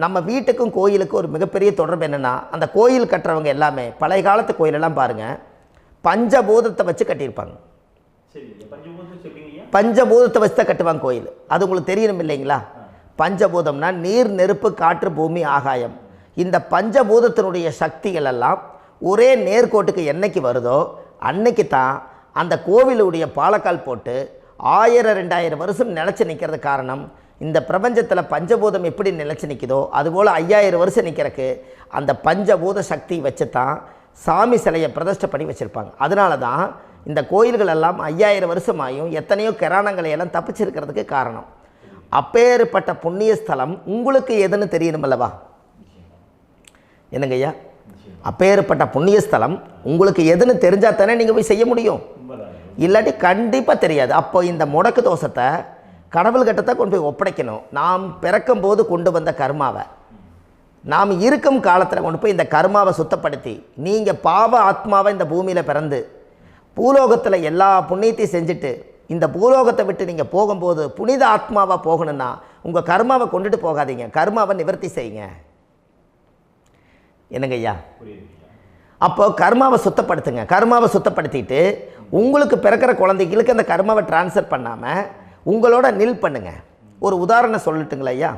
நம்ம வீட்டுக்கும் கோயிலுக்கும் ஒரு மிகப்பெரிய தொடர்பு என்னென்னா, அந்த கோயில் கட்டுறவங்க எல்லாமே பழைய காலத்து கோயிலெல்லாம் பாருங்கள், பஞ்சபூதத்தை வச்சு கட்டியிருப்பாங்க. பஞ்சபூதத்தை வச்சு தான் கட்டுவாங்க கோயில். அது உங்களுக்கு தெரியணும் இல்லைங்களா? பஞ்சபூதம்னா நீர், நெருப்பு, காற்று, பூமி, ஆகாயம். இந்த பஞ்சபூதத்தினுடைய சக்திகள் எல்லாம் ஒரே நேர்கோட்டுக்கு என்னைக்கு வருதோ அன்னைக்கு தான் அந்த கோவிலுடைய பாலக்கால் போட்டு 1000-2000 வருஷம் நிலச்சி நிற்கிறது. காரணம், இந்த பிரபஞ்சத்தில் பஞ்சபூதம் எப்படி நிலச்சி நிற்குதோ அதுபோல் 5000 வருஷம் நிற்கிறதுக்கு அந்த பஞ்சபூத சக்தி வச்சு தான் சாமி சிலையை பிரதிஷ்டை பண்ணி வச்சுருப்பாங்க. அதனால தான் இந்த கோயில்கள் எல்லாம் 5000 வருஷமாயும் எத்தனையோ கிராணங்களை எல்லாம் தப்பிச்சிருக்கிறதுக்கு காரணம். அப்பேற்பட்ட புண்ணிய ஸ்தலம் உங்களுக்கு எதுன்னு தெரியணும் அல்லவா? என்னங்க ஐயா? அப்பேற்பட்ட புண்ணிய ஸ்தலம் உங்களுக்கு எதுன்னு தெரிஞ்சால் தானே நீங்கள் போய் செய்ய முடியும், இல்லாட்டி கண்டிப்பாக தெரியாது. அப்போ இந்த முடக்கு தோஷத்தை கடவுள்கிட்ட கொண்டு போய் ஒப்படைக்கணும். நாம் பிறக்கும் போது கொண்டு வந்த கர்மாவை நாம் இருக்கும் காலத்தில் கொண்டு போய் இந்த கர்மாவை சுத்தப்படுத்தி, நீங்கள் பாவ ஆத்மாவை இந்த பூமியில் பிறந்து பூலோகத்தில் எல்லா புண்ணியத்தையும் செஞ்சுட்டு இந்த பூலோகத்தை விட்டு நீங்கள் போகும்போது புனித ஆத்மாவாக போகணுன்னா உங்கள் கர்மாவை கொண்டுட்டு போகாதீங்க, கர்மாவை நிவர்த்தி செய்யுங்க. என்னங்க ஐயா? அப்போ கர்மாவை சுத்தப்படுத்துங்க. கர்மாவை சுத்தப்படுத்திட்டு உங்களுக்கு பிறக்கிற குழந்தைகளுக்கு அந்த கர்மாவை டிரான்ஸ்ஃபர் பண்ணாமல் உங்களோட நில் பண்ணுங்க. ஒரு உதாரணம் சொல்லட்டுங்களா ஐயா?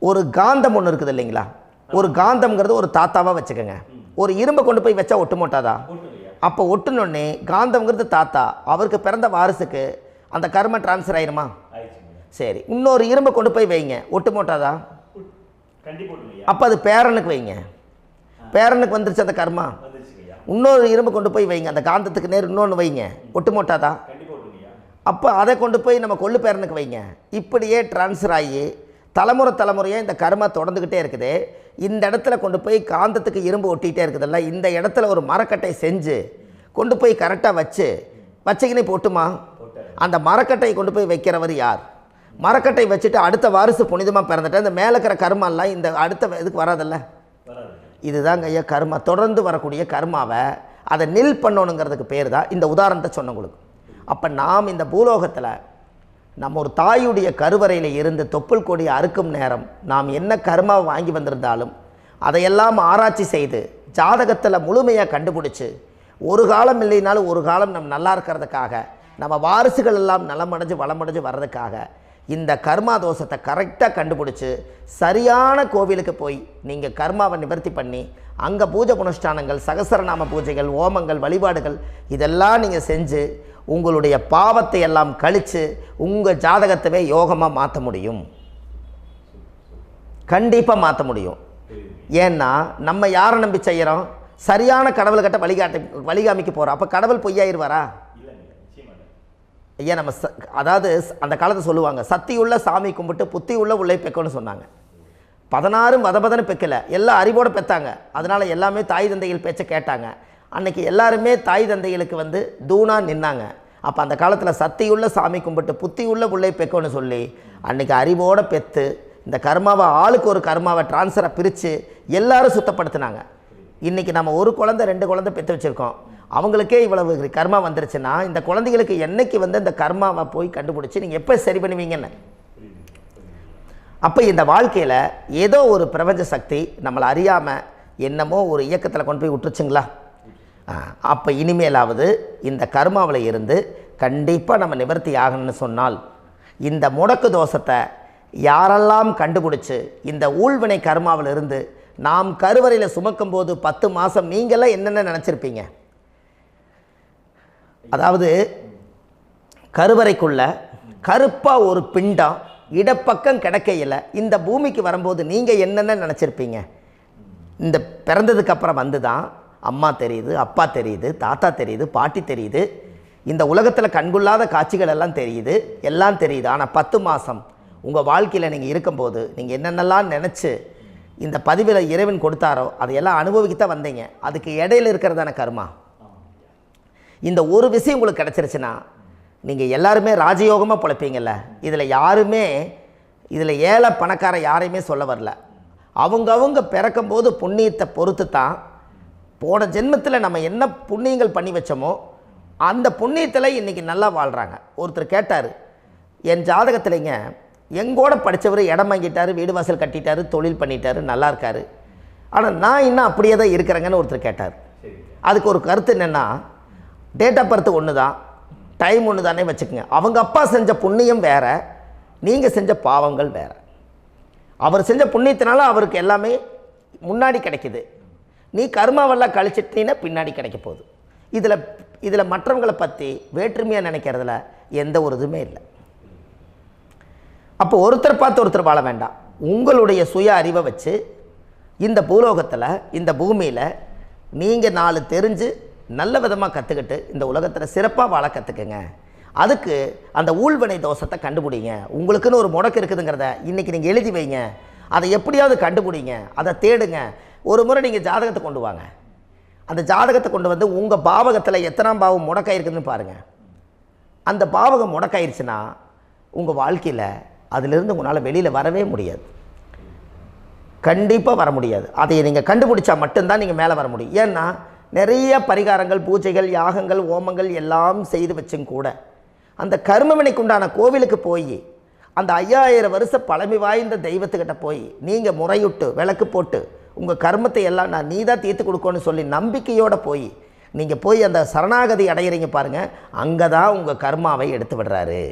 ஒரு காந்தம் ஒன்று இருக்குது இல்லைங்களா? ஒரு காந்தம்ங்கிறது ஒரு தாத்தாவாக வச்சுக்கோங்க. ஒரு இரும்பை கொண்டு போய் வச்சா ஒட்டு மோட்டாதா? அப்போ ஒட்டுனோடனே காந்தம்ங்கிறது தாத்தா, அவருக்கு பிறந்த வாரிசுக்கு அந்த கர்ம டிரான்ஸ்ஃபர் ஆயிருமா? சரி, இன்னொரு இரும்பை கொண்டு போய் வைங்க, ஒட்டு மோட்டாதா? அப்போ அது பேரனுக்கு வைங்க, பேரனுக்கு வந்துருச்சு அந்த கர்மா. இன்னொரு இரும்பை கொண்டு போய் வைங்க, அந்த காந்தத்துக்கு நேர் இன்னொன்று வைங்க, ஒட்டு மோட்டாதா? அப்போ அதை கொண்டு போய் நம்ம கொள்ளு பேரனுக்கு வைங்க. இப்படியே டிரான்ஸ்ஃபர் ஆகி தலைமுறையாக இந்த கர்மா தொடர்ந்துக்கிட்டே இருக்குது. இந்த இடத்துல கொண்டு போய் காந்தத்துக்கு இரும்பு ஒட்டிகிட்டே இருக்குதுல்ல, இந்த இடத்துல ஒரு மரக்கட்டை செஞ்சு கொண்டு போய் கரெக்டாக வச்சுக்கினே போட்டுமா? அந்த மரக்கட்டையை கொண்டு போய் வைக்கிறவர் யார்? மரக்கட்டை வச்சுட்டு அடுத்த வாரிசு புனிதமாக பிறந்துட்டு அந்த மேலே இருக்கிற கர்மாலாம் இந்த அடுத்த இதுக்கு வராதில்ல. இதுதாங்க ஐயா கர்மா. தொடர்ந்து வரக்கூடிய கர்மாவை அதை நில் பண்ணணுங்கிறதுக்கு பேர் தான் இந்த உதாரணத்தை சொன்னவங்களுக்கு. அப்போ நாம் இந்த பூலோகத்தில் நம்ம ஒரு தாயுடைய கருவறையில் இருந்து தொப்புள் கொடி அறுக்கும் நேரம் நாம் என்ன கர்மாவை வாங்கி வந்திருந்தாலும் அதையெல்லாம் ஆராய்ச்சி செய்து ஜாதகத்தில் முழுமையாக கண்டுபிடிச்சி ஒரு காலம் இல்லைனாலும் ஒரு காலம் நம்ம நல்லா இருக்கிறதுக்காக, நம்ம வாரிசுகள் எல்லாம் நலமடைஞ்சு வளமடைஞ்சு வர்றதுக்காக இந்த கர்மா தோஷத்தை கரெக்டாக கண்டுபிடிச்சி சரியான கோவிலுக்கு போய் நீங்கள் கர்மாவை நிவர்த்தி பண்ணி அங்கே பூஜை புனஸ்தானங்கள், சகசரநாம பூஜைகள், ஓமங்கள், வழிபாடுகள் இதெல்லாம் நீங்கள் செஞ்சு உங்களுடைய பாவத்தை எல்லாம் கழித்து உங்கள் ஜாதகத்தவே யோகமாக மாற்ற முடியும். கண்டிப்பாக மாற்ற முடியும். ஏன்னா நம்ம யாரை நம்பி செய்கிறோம்? சரியான கடவுள்கிட்ட வழிகாமிக்க போகிறோம். அப்போ கடவுள் பொய்யாயிருவாரா? ஐயா நம்ம அதாவது அந்த காலத்தை சொல்லுவாங்க, சத்தியுள்ள சாமி கும்பிட்டு புத்தி உள்ள உள்ளே பெக்கணும்னு சொன்னாங்க. 16 வதபதன்னு பெக்கலை, எல்லாம் அறிவோடு பெற்றாங்க. அதனால் எல்லாமே தாய் தந்தைகள் பேச்சை கேட்டாங்க. அன்றைக்கி எல்லாருமே தாய் தந்தைகளுக்கு தூணாக நின்னாங்க. அப்போ அந்த காலத்தில் சத்தியுள்ள சாமி கும்பிட்டு புத்தி உள்ள உள்ளே பெக்கணும்னு சொல்லி அன்றைக்கி அறிவோடு பெற்று இந்த கர்மாவை ஆளுக்கு ஒரு கர்மாவை டிரான்ஸ்ஃபரை பிரித்து எல்லாரும் சுத்தப்படுத்தினாங்க. இன்றைக்கி நம்ம ஒரு குழந்தை 2 குழந்தை பெற்று வச்சுருக்கோம். அவங்களுக்கே இவ்வளவு கர்மா வந்துருச்சுன்னா இந்த குழந்தைகளுக்கு என்னைக்கு இந்த கர்மாவை போய் கண்டுபிடிச்சி நீங்கள் எப்போ சரி பண்ணுவீங்கன்னு. அப்போ இந்த வாழ்க்கையில் ஏதோ ஒரு பிரபஞ்ச சக்தி நம்மளை அறியாமல் என்னமோ ஒரு இயக்கத்தில் கொண்டு போய் விட்டுருச்சுங்களா? அப்போ இனிமேலாவது இந்த கர்மாவில் இருந்து கண்டிப்பாக நம்ம நிவர்த்தி ஆகணும்னு சொன்னால் இந்த முடக்கு தோஷத்தை யாரெல்லாம் கண்டுபிடிச்சி இந்த ஊழ்வினை கர்மாவில் இருந்து நாம் கருவறையில் சுமக்கும் போது 10 மாதம் நீங்களாம் என்னென்ன நினச்சிருப்பீங்க? அதாவது கருவறைக்குள்ள கருப்பாக ஒரு பிண்டம் இடப்பக்கம் கிடக்கையில் இந்த பூமிக்கு வரும்போது நீங்கள் என்னென்ன நினச்சிருப்பீங்க? இந்த பிறந்ததுக்கு அப்புறம் வந்து தான் அம்மா தெரியுது, அப்பா தெரியுது, தாத்தா தெரியுது, பாட்டி தெரியுது, இந்த உலகத்தில் கண்கொள்ளாத காட்சிகள் எல்லாம் தெரியுது, எல்லாம் தெரியுது. ஆனால் 10 மாதம் உங்கள் வாழ்க்கையில் நீங்கள் இருக்கும்போது நீங்கள் என்னென்னலாம் நினச்சி இந்த பதிவில் இறைவன் கொடுத்தாரோ அதையெல்லாம் அனுபவிக்கத்தான் வந்தீங்க. அதுக்கு இடையில இருக்கிறதான கர்மா. இந்த ஒரு விஷயம் உங்களுக்கு கிடச்சிருச்சுன்னா நீங்கள் எல்லாருமே ராஜயோகமாக பிழைப்பீங்கள்ல. இதில் ஏழை பணக்கார யாரையுமே சொல்ல வரல. அவங்க பிறக்கும்போது புண்ணியத்தை பொறுத்து தான் போன ஜென்மத்தில் நம்ம என்ன புண்ணியங்கள் பண்ணி வச்சோமோ அந்த புண்ணியத்தில் இன்றைக்கி நல்லா வாழ்கிறாங்க. ஒருத்தர் கேட்டார், என் ஜாதகத்தில்ங்க எங்கூட படித்தவர் இடம் வாங்கிட்டார், வீடு வாசல் கட்டிட்டார், தொழில் பண்ணிட்டார், நல்லா இருக்கார், ஆனால் நான் இன்னும் அப்படியே தான் இருக்கிறேங்கன்னு ஒருத்தர் கேட்டார். அதுக்கு ஒரு கருத்து என்னென்னா, டேட் ஆஃப் பர்த் ஒன்று தான், டைம் ஒன்று தானே வச்சுக்கோங்க. அவங்க அப்பா செஞ்ச புண்ணியம் வேறு, நீங்கள் செஞ்ச பாவங்கள் வேறு. அவர் செஞ்ச புண்ணியத்தினால அவருக்கு எல்லாமே முன்னாடி கிடைக்குது. நீ கர்மாவெல்லாம் கழிச்சிட்டீன்னா பின்னாடி கிடைக்க போகுது. இதில் மற்றவங்களை பற்றி வேற்றுமையாக நினைக்கிறதுல எந்த ஒரு இதுவுமே இல்லை. அப்போ ஒருத்தர் பார்த்து ஒருத்தர் வாழ வேண்டாம். உங்களுடைய சுய அறிவை வச்சு இந்த பூலோகத்தில் இந்த பூமியில் நீங்கள் 4 தெரிஞ்சு நல்ல விதமாக கற்றுக்கிட்டு இந்த உலகத்தில் சிறப்பாக வாழ கற்றுக்குங்க. அதுக்கு அந்த ஊழ்வினை தோஷத்தை கண்டுபிடிங்க. உங்களுக்குன்னு ஒரு முடக்கு இருக்குதுங்கிறத இன்றைக்கி நீங்கள் எழுதி வைங்க. அதை எப்படியாவது கண்டுபிடிங்க, அதை தேடுங்க. ஒரு முறை நீங்கள் ஜாதகத்தை கொண்டு வாங்க. அந்த ஜாதகத்தை கொண்டு வந்து உங்கள் பாவகத்தில் எத்தனாம் பாவம் முடக்காயிருக்குதுன்னு பாருங்கள். அந்த பாவகம் முடக்காயிருச்சுன்னா உங்கள் வாழ்க்கையில் அதிலிருந்து உங்களால் வெளியில் வரவே முடியாது, கண்டிப்பாக வர முடியாது. அதை நீங்கள் கண்டுபிடிச்சா மட்டும்தான் நீங்கள் மேலே வர முடியும். ஏன்னா நிறைய பரிகாரங்கள், பூஜைகள், யாகங்கள், ஓமங்கள் எல்லாம் செய்து வச்சும் கூட அந்த கர்மவினைக்கு உண்டான கோவிலுக்கு போய் அந்த 5000 வருஷ பழமை வாய்ந்த தெய்வத்துக்கிட்ட போய் நீங்கள் முறையிட்டு விளக்கு போட்டு உங்கள் கர்மத்தை எல்லாம் நான் நீ தான் தீர்த்து கொடுக்கணும்னு சொல்லி நம்பிக்கையோடு நீங்கள் போய் அந்த சரணாகதி அடையிறீங்க பாருங்கள், அங்கே தான் உங்கள் கர்மாவை எடுத்து விடுறாரு.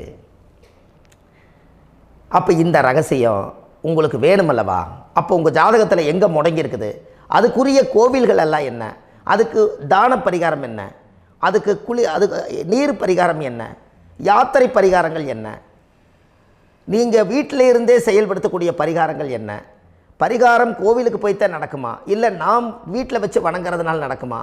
அப்போ இந்த ரகசியம் உங்களுக்கு வேணுமல்லவா? அப்போ உங்கள் ஜாதகத்தில் எங்கே முடங்கி அதுக்குரிய கோவில்கள் எல்லாம் என்ன, அதுக்கு தான பரிகாரம் என்ன, அதுக்கு நீர் பரிகாரம் என்ன, யாத்திரை பரிகாரங்கள் என்ன, நீங்கள் வீட்டில் இருந்தே செயல்படுத்தக்கூடிய பரிகாரங்கள் என்ன, பரிகாரம் கோவிலுக்கு போய்த்தான் நடக்குமா, இல்லை நாம் வீட்டில் வச்சு வணங்குறதுனால நடக்குமா,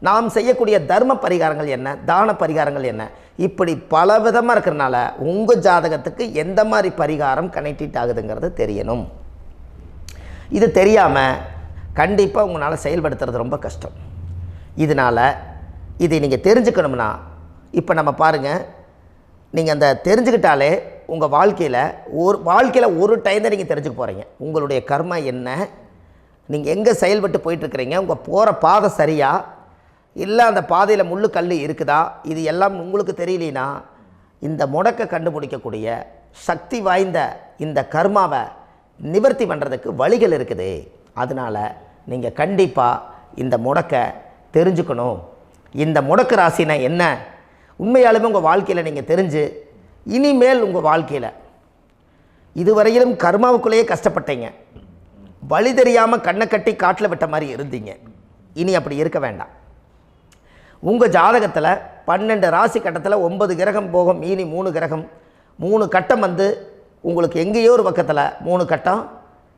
நாம் செய்யக்கூடிய தர்ம பரிகாரங்கள் என்ன, தான பரிகாரங்கள் என்ன, இப்படி பல விதமாக இருக்கிறனால உங்கள் ஜாதகத்துக்கு எந்த மாதிரி பரிகாரம் கனெக்ட் ஆகுதுங்கிறது தெரியணும். இது தெரியாமல் கண்டிப்பாக உங்களால் செயல்படுத்துறது ரொம்ப கஷ்டம். இதனால் இதை நீங்கள் தெரிஞ்சுக்கணும்னா இப்போ நம்ம பாருங்கள், நீங்கள் அந்த தெரிஞ்சுக்கிட்டாலே உங்கள் வாழ்க்கையில் ஒரு டைம் தான் நீங்கள் தெரிஞ்சுக்க போகிறீங்க. உங்களுடைய கர்மா என்ன, நீங்கள் எங்கே செயல்பட்டு போயிட்டுருக்கிறீங்க, உங்கள் போகிற பாதை சரியா இல்லை அந்த பாதையில் முள்ளு கல் இருக்குதா, இது எல்லாம் உங்களுக்கு தெரியலனா இந்த முடக்கை கண்டுபிடிக்கக்கூடிய சக்தி வாய்ந்த இந்த கர்மாவை நிவர்த்தி பண்ணுறதுக்கு வழிகள் இருக்குது. அதனால் நீங்கள் கண்டிப்பாக இந்த முடக்கை தெரிஞ்சுக்கணும். இந்த முடக்கு ராசினா என்ன உண்மையாலுமே உங்கள் வாழ்க்கையில் நீங்கள் தெரிஞ்சு இனிமேல் உங்கள் வாழ்க்கையில் இதுவரையிலும் கர்மாவுக்குள்ளேயே கஷ்டப்பட்டீங்க, வழி தெரியாமல் கண்ணை கட்டி காட்டில் விட்ட மாதிரி இருந்தீங்க. இனி அப்படி இருக்க வேண்டாம். உங்கள் ஜாதகத்தில் 12 ராசி கட்டத்தில் 9 கிரகம் போகும், மீனி 3 கிரகம், 3 கட்டம் உங்களுக்கு எங்கேயோ ஒரு பக்கத்தில் 3 கட்டம்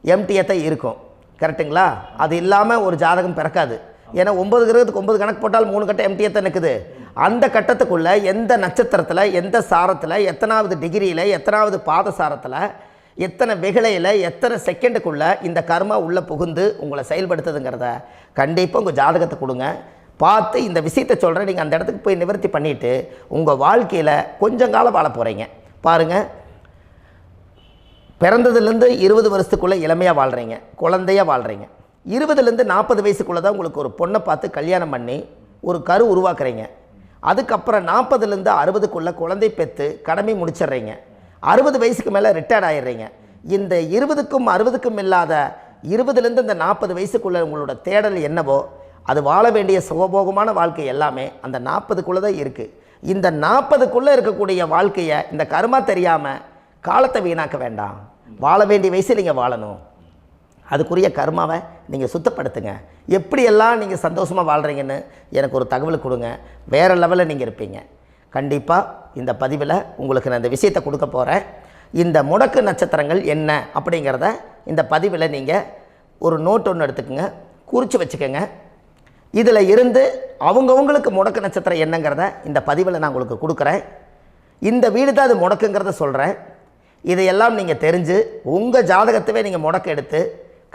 எம்டியாக தான் இருக்கும். கரெக்டுங்களா? அது இல்லாமல் ஒரு ஜாதகம் பிறக்காது. ஏன்னா 9 கிரகத்துக்கு 9 கணக்கு போட்டால் 3 கட்டம் எம்டியாக தான் நிற்குது. அந்த கட்டத்துக்குள்ளே எந்த நட்சத்திரத்தில், எந்த சாரத்தில், எத்தனாவது டிகிரியில், எத்தனாவது பாத சாரத்தில், எத்தனை வெகுளையில், எத்தனை செகண்டுக்குள்ளே இந்த கர்மா உள்ளே புகுந்து உங்களை செயல்படுத்துதுங்கிறத கண்டிப்பாக உங்கள் ஜாதகத்தை கொடுங்க. பார்த்து இந்த விஷயத்தை சொல்கிறேன், நீங்கள் அந்த இடத்துக்கு போய் நிவர்த்தி பண்ணிவிட்டு உங்கள் வாழ்க்கையில் கொஞ்சம் காலம் வாழ போகிறீங்க. பாருங்கள், பிறந்ததுலேருந்து 20 வருஷத்துக்குள்ளே இளமையாக வாழ்கிறீங்க, குழந்தையாக வாழ்கிறீங்க. 20லேருந்து 40 வயசுக்குள்ளே தான் உங்களுக்கு ஒரு பொண்ணை பார்த்து கல்யாணம் பண்ணி ஒரு கரு உருவாக்குறீங்க. அதுக்கப்புறம் 40லேருந்து 60க்குள்ளே குழந்தை பெற்று கடமை முடிச்சிடுறீங்க. 60 வயசுக்கு மேலே ரிட்டையர்ட் ஆகிடுறீங்க. இந்த 20க்கும் 60க்கும் இல்லாத 20லேருந்து இந்த 40 வயசுக்குள்ளே உங்களோட தேடல் என்னவோ அது வாழ வேண்டிய சுகபோகமான வாழ்க்கை எல்லாமே அந்த 40க்குள்ளே தான் இருக்குது. இந்த 40க்குள்ளே இருக்கக்கூடிய வாழ்க்கையை இந்த கர்மா தெரியாமல் காலத்தை வீணாக்க வேண்டாம். வாழ வேண்டிய வயசில் நீங்கள் வாழணும். அதுக்குரிய கர்மாவை நீங்கள் சுத்தப்படுத்துங்க. எப்படியெல்லாம் நீங்கள் சந்தோஷமாக வாழ்கிறீங்கன்னு எனக்கு ஒரு தகவல் கொடுங்க. வேறு லெவலில் நீங்கள் இருப்பீங்க. கண்டிப்பாக இந்த பதிவில் உங்களுக்கு நான் இந்த விஷயத்தை கொடுக்க போகிறேன். இந்த முடக்கு நட்சத்திரங்கள் என்ன அப்படிங்கிறத இந்த பதிவில் நீங்கள் ஒரு நோட் ஒன்று எடுத்துக்கோங்க, குறித்து வச்சுக்கோங்க. இதில் இருந்து அவங்கவுங்களுக்கு முடக்கு நட்சத்திரம் என்னங்கிறத இந்த பதிவில் நான் உங்களுக்கு கொடுக்குறேன். இந்த வீடு தான் அது முடக்குங்கிறத சொல்கிறேன். இதையெல்லாம் நீங்கள் தெரிஞ்சு உங்கள் ஜாதகத்தவே நீங்கள் முடக்கு எடுத்து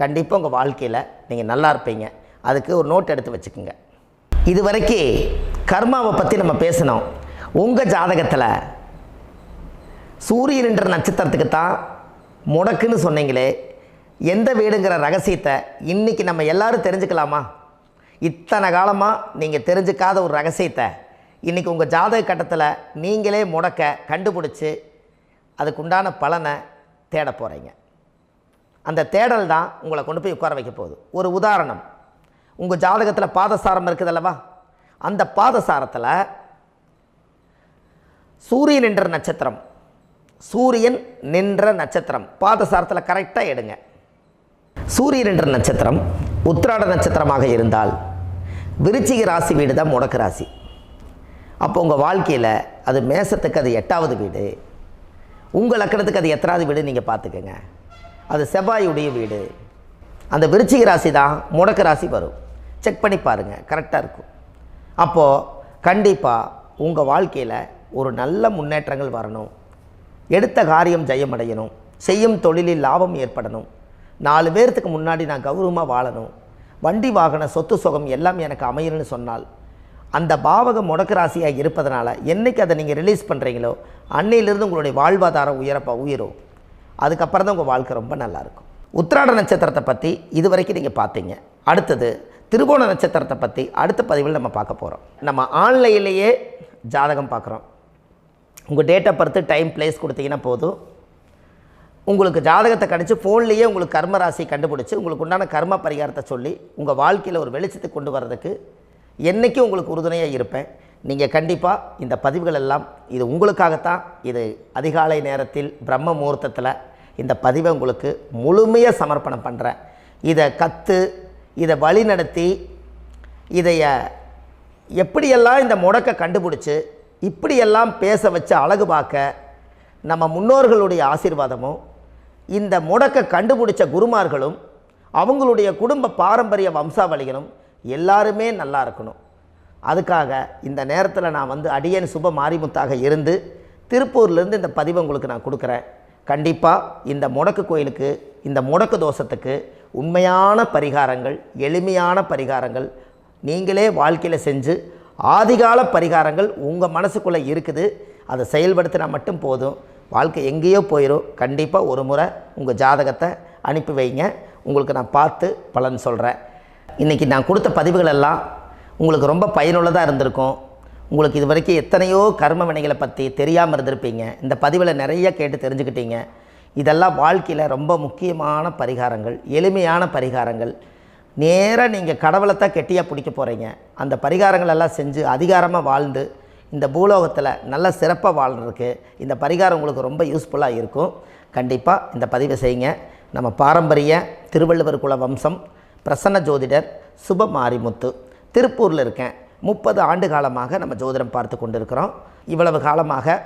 கண்டிப்பாக உங்கள் வாழ்க்கையில் நீங்கள் நல்லா இருப்பீங்க. அதுக்கு ஒரு நோட் எடுத்து வச்சுக்கோங்க. இது வரைக்கும் கர்மாவை பற்றி நம்ம பேசினோம். உங்கள் ஜாதகத்தில் சூரியன் என்ற நட்சத்திரத்துக்கு தான் முடக்குன்னு சொன்னீங்களே, எந்த வீடுங்கிற ரகசியத்தை இன்றைக்கி நம்ம எல்லோரும் தெரிஞ்சுக்கலாமா? இத்தனை காலமாக நீங்கள் தெரிஞ்சுக்காத ஒரு ரகசியத்தை இன்றைக்கி உங்கள் ஜாதக கட்டத்தில் நீங்களே முடக்க கண்டுபிடிச்சி அதுக்குண்டான பலனை தேட போகிறீங்க. அந்த தேடல் தான் உங்களை கொண்டு போய் உட்கார வைக்க போகுது. ஒரு உதாரணம், உங்கள் ஜாதகத்தில் பாதசாரம் இருக்குது அல்லவா? அந்த பாதசாரத்தில் சூரியன் என்ற நட்சத்திரம், சூரியன் நின்ற நட்சத்திரம் பாதசாரத்தில் கரெக்டாக எடுங்க. சூரியன் என்ற நட்சத்திரம் உத்திராட நட்சத்திரமாக இருந்தால் விருச்சிக ராசி வீடு தான் முடக்கு ராசி. அப்போ உங்கள் வாழ்க்கையில் அது மேசத்துக்கு அது 8வது வீடு, உங்கள் லக்கணத்துக்கு அது எத்தனாவது வீடு நீங்கள் பார்த்துக்கோங்க. அது செவ்வாயுடைய வீடு. அந்த விருச்சிக ராசி தான் முடக்கு ராசி வரும். செக் பண்ணி பாருங்கள், கரெக்டாக இருக்கும். அப்போது கண்டிப்பாக உங்கள் வாழ்க்கையில் ஒரு நல்ல முன்னேற்றங்கள் வரணும். எடுத்த காரியம் ஜெயமடையணும். செய்யும் தொழிலில் லாபம் ஏற்படணும். 4 பேர்த்துக்கு முன்னாடி நான் கௌரவமாக வாழணும். வண்டி வாகன சொத்து சுகம் எல்லாம் எனக்கு அமையணும்னு சொன்னால் அந்த பாவகம் முடக்கு ராசியாக இருப்பதனால என்றைக்கு அதை நீங்கள் ரிலீஸ் பண்ணுறீங்களோ அன்னையிலிருந்து உங்களுடைய வாழ்வாதாரம் உயரும். அதுக்கப்புறம் தான் உங்கள் வாழ்க்கை ரொம்ப நல்லாயிருக்கும். உத்திராட நட்சத்திரத்தை பற்றி இது வரைக்கும் நீங்கள் பார்த்தீங்க. அடுத்தது திருவோண நட்சத்திரத்தை பற்றி அடுத்த பதிவில் நம்ம பார்க்க போகிறோம். நம்ம ஆன்லைன்லேயே ஜாதகம் பார்க்குறோம். உங்கள் date of birth, time, place கொடுத்தீங்கன்னா போதும். உங்களுக்கு ஜாதகத்தை கணிச்சு ஃபோன்லேயே உங்களுக்கு கர்ம ராசி கண்டுபிடிச்சி உங்களுக்கு உண்டான கர்ம பரிகாரத்தை சொல்லி உங்கள் வாழ்க்கையில் ஒரு வெளிச்சத்தை கொண்டு வர்றதுக்கு என்றைக்கும் உங்களுக்கு உறுதுணையாக இருப்பேன். நீங்கள் கண்டிப்பாக இந்த பதிவுகள் எல்லாம் இது உங்களுக்காகத்தான். இது அதிகாலை நேரத்தில் பிரம்ம முகூர்த்தத்தில் இந்த பதிவை உங்களுக்கு முழுமையாக சமர்ப்பணம் பண்ணுறேன். இதை இதை வழி நடத்தி இதைய எப்படியெல்லாம் இந்த முடக்கை கண்டுபிடிச்சி இப்படியெல்லாம் பேச வச்சு அழகு பார்க்க நம்ம முன்னோர்களுடைய ஆசீர்வாதமும் இந்த முடக்கை கண்டுபிடிச்ச குருமார்களும் அவங்களுடைய குடும்ப பாரம்பரிய வம்சாவளிகளும் எல்லாருமே நல்லா இருக்கணும். அதுக்காக இந்த நேரத்தில் நான் வந்து அடியேன் சுப மாரிமுத்தாக இருந்து திருப்பூர்லேருந்து இந்த பதிவை உங்களுக்கு நான் கொடுக்குறேன். கண்டிப்பாக இந்த முடக்கு கோயிலுக்கு, இந்த முடக்கு தோஷத்துக்கு உண்மையான பரிகாரங்கள், எளிமையான பரிகாரங்கள் நீங்களே வாழ்க்கையில் செஞ்சு ஆதிகால பரிகாரங்கள் உங்கள் மனசுக்குள்ளே இருக்குது. அதை செயல்படுத்தினா மட்டும் போதும், வாழ்க்கை எங்கேயோ போயிடும். கண்டிப்பாக ஒரு முறை உங்கள் ஜாதகத்தை அனுப்பி வைங்க, உங்களுக்கு நான் பார்த்து பலன் சொல்கிறேன். இன்றைக்கி நான் கொடுத்த பதிவுகள் எல்லாம் உங்களுக்கு ரொம்ப பயனுள்ளதாக இருந்திருக்கும். உங்களுக்கு இது வரைக்கும் எத்தனையோ கர்ம வினைகளை பற்றி தெரியாமல் இருந்திருப்பீங்க. இந்த பதிவில் நிறைய கேட்டு தெரிஞ்சுக்கிட்டீங்க. இதெல்லாம் வாழ்க்கையில் ரொம்ப முக்கியமான பரிகாரங்கள், எளிமையான பரிகாரங்கள். நேராக நீங்கள் கடவுளை தான் கெட்டியாக பிடிக்க போகிறீங்க. அந்த பரிகாரங்கள் எல்லாம் செஞ்சு அதிகாரமாக வாழ்ந்து இந்த பூலோகத்தில் நல்ல சிறப்பாக வாழ்கிறதுக்கு இந்த பரிகாரம் உங்களுக்கு ரொம்ப யூஸ்ஃபுல்லாக இருக்கும். கண்டிப்பாக இந்த பதிவை செய்யுங்க. நம்ம பாரம்பரிய திருவள்ளுவர் குல வம்சம் பிரசன்ன ஜோதிடர் சுப மாரிமுத்து, திருப்பூரில் இருக்கேன். 30 ஆண்டு காலமாக நம்ம ஜோதிடம் பார்த்து கொண்டு இருக்கிறோம். இவ்வளவு காலமாக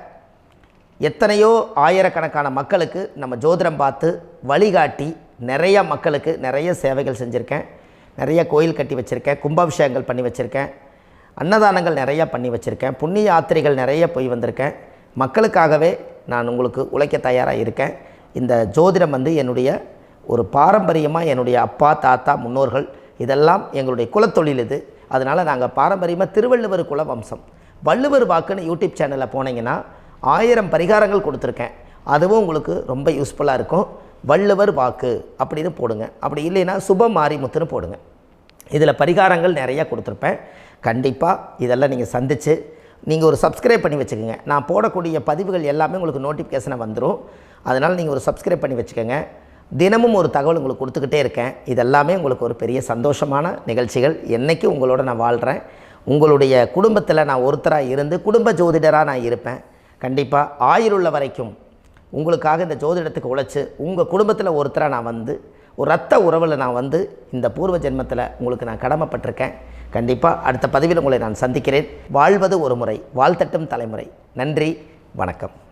எத்தனையோ ஆயிரக்கணக்கான மக்களுக்கு நம்ம ஜோதிடம் பார்த்து வழிகாட்டி நிறைய மக்களுக்கு நிறைய சேவைகள் செஞ்சுருக்கேன். நிறைய கோயில் கட்டி வச்சுருக்கேன், கும்பாபிஷேகங்கள் பண்ணி வச்சுருக்கேன், அன்னதானங்கள் நிறையா பண்ணி வச்சுருக்கேன், புண்ணிய யாத்திரைகள் நிறைய போய் வந்திருக்கேன். மக்களுக்காகவே நான் உங்களுக்கு உழைக்க தயாராக இருக்கேன். இந்த ஜோதிடம் வந்து என்னுடைய ஒரு பாரம்பரியமாக என்னுடைய அப்பா, தாத்தா, முன்னோர்கள் இதெல்லாம் எங்களுடைய குலத்தொழில் இது. அதனால் நாங்கள் பாரம்பரியமாக திருவள்ளுவர் குல வம்சம். வள்ளுவர் வாக்குன்னு யூடியூப் சேனலில் போனீங்கன்னா 1000 பரிகாரங்கள் கொடுத்துருக்கேன். அதுவும் உங்களுக்கு ரொம்ப யூஸ்ஃபுல்லாக இருக்கும். வள்ளுவர் வாக்கு அப்படின்னு போடுங்க. அப்படி இல்லைன்னா சுப மாரிமுத்துன்னு போடுங்க. இதில் பரிகாரங்கள் நிறையா கொடுத்துருப்பேன். கண்டிப்பாக இதெல்லாம் நீங்கள் சந்தித்து நீங்கள் ஒரு சப்ஸ்கிரைப் பண்ணி வச்சுக்கோங்க. நான் போடக்கூடிய பதிவுகள் எல்லாமே உங்களுக்கு நோட்டிஃபிகேஷனை வந்துடும். அதனால் நீங்கள் ஒரு சப்ஸ்கிரைப் பண்ணி வச்சுக்கோங்க. தினமும் ஒரு தகவல் உங்களுக்கு கொடுத்துக்கிட்டே இருக்கேன். இதெல்லாமே உங்களுக்கு ஒரு பெரிய சந்தோஷமான நிகழ்ச்சிகள். என்றைக்கும் உங்களோட நான் வாழ்கிறேன். உங்களுடைய குடும்பத்தில் நான் ஒருத்தராக இருந்து குடும்ப ஜோதிடராக நான் இருப்பேன். கண்டிப்பாக ஆயுளுள்ள வரைக்கும் உங்களுக்காக இந்த ஜோதிடத்துக்கு உழைச்சி உங்கள் குடும்பத்தில் ஒருத்தராக நான் வந்து ஒரு ரத்த உறவில் நான் வந்து இந்த பூர்வ ஜென்மத்தில் உங்களுக்கு நான் கடமைப்பட்டிருக்கேன். கண்டிப்பாக அடுத்த பதிவில் உங்களை நான் சந்திக்கிறேன். வாழ்வது ஒரு முறை, வாழ்த்தட்டும் தலைமுறை. நன்றி, வணக்கம்.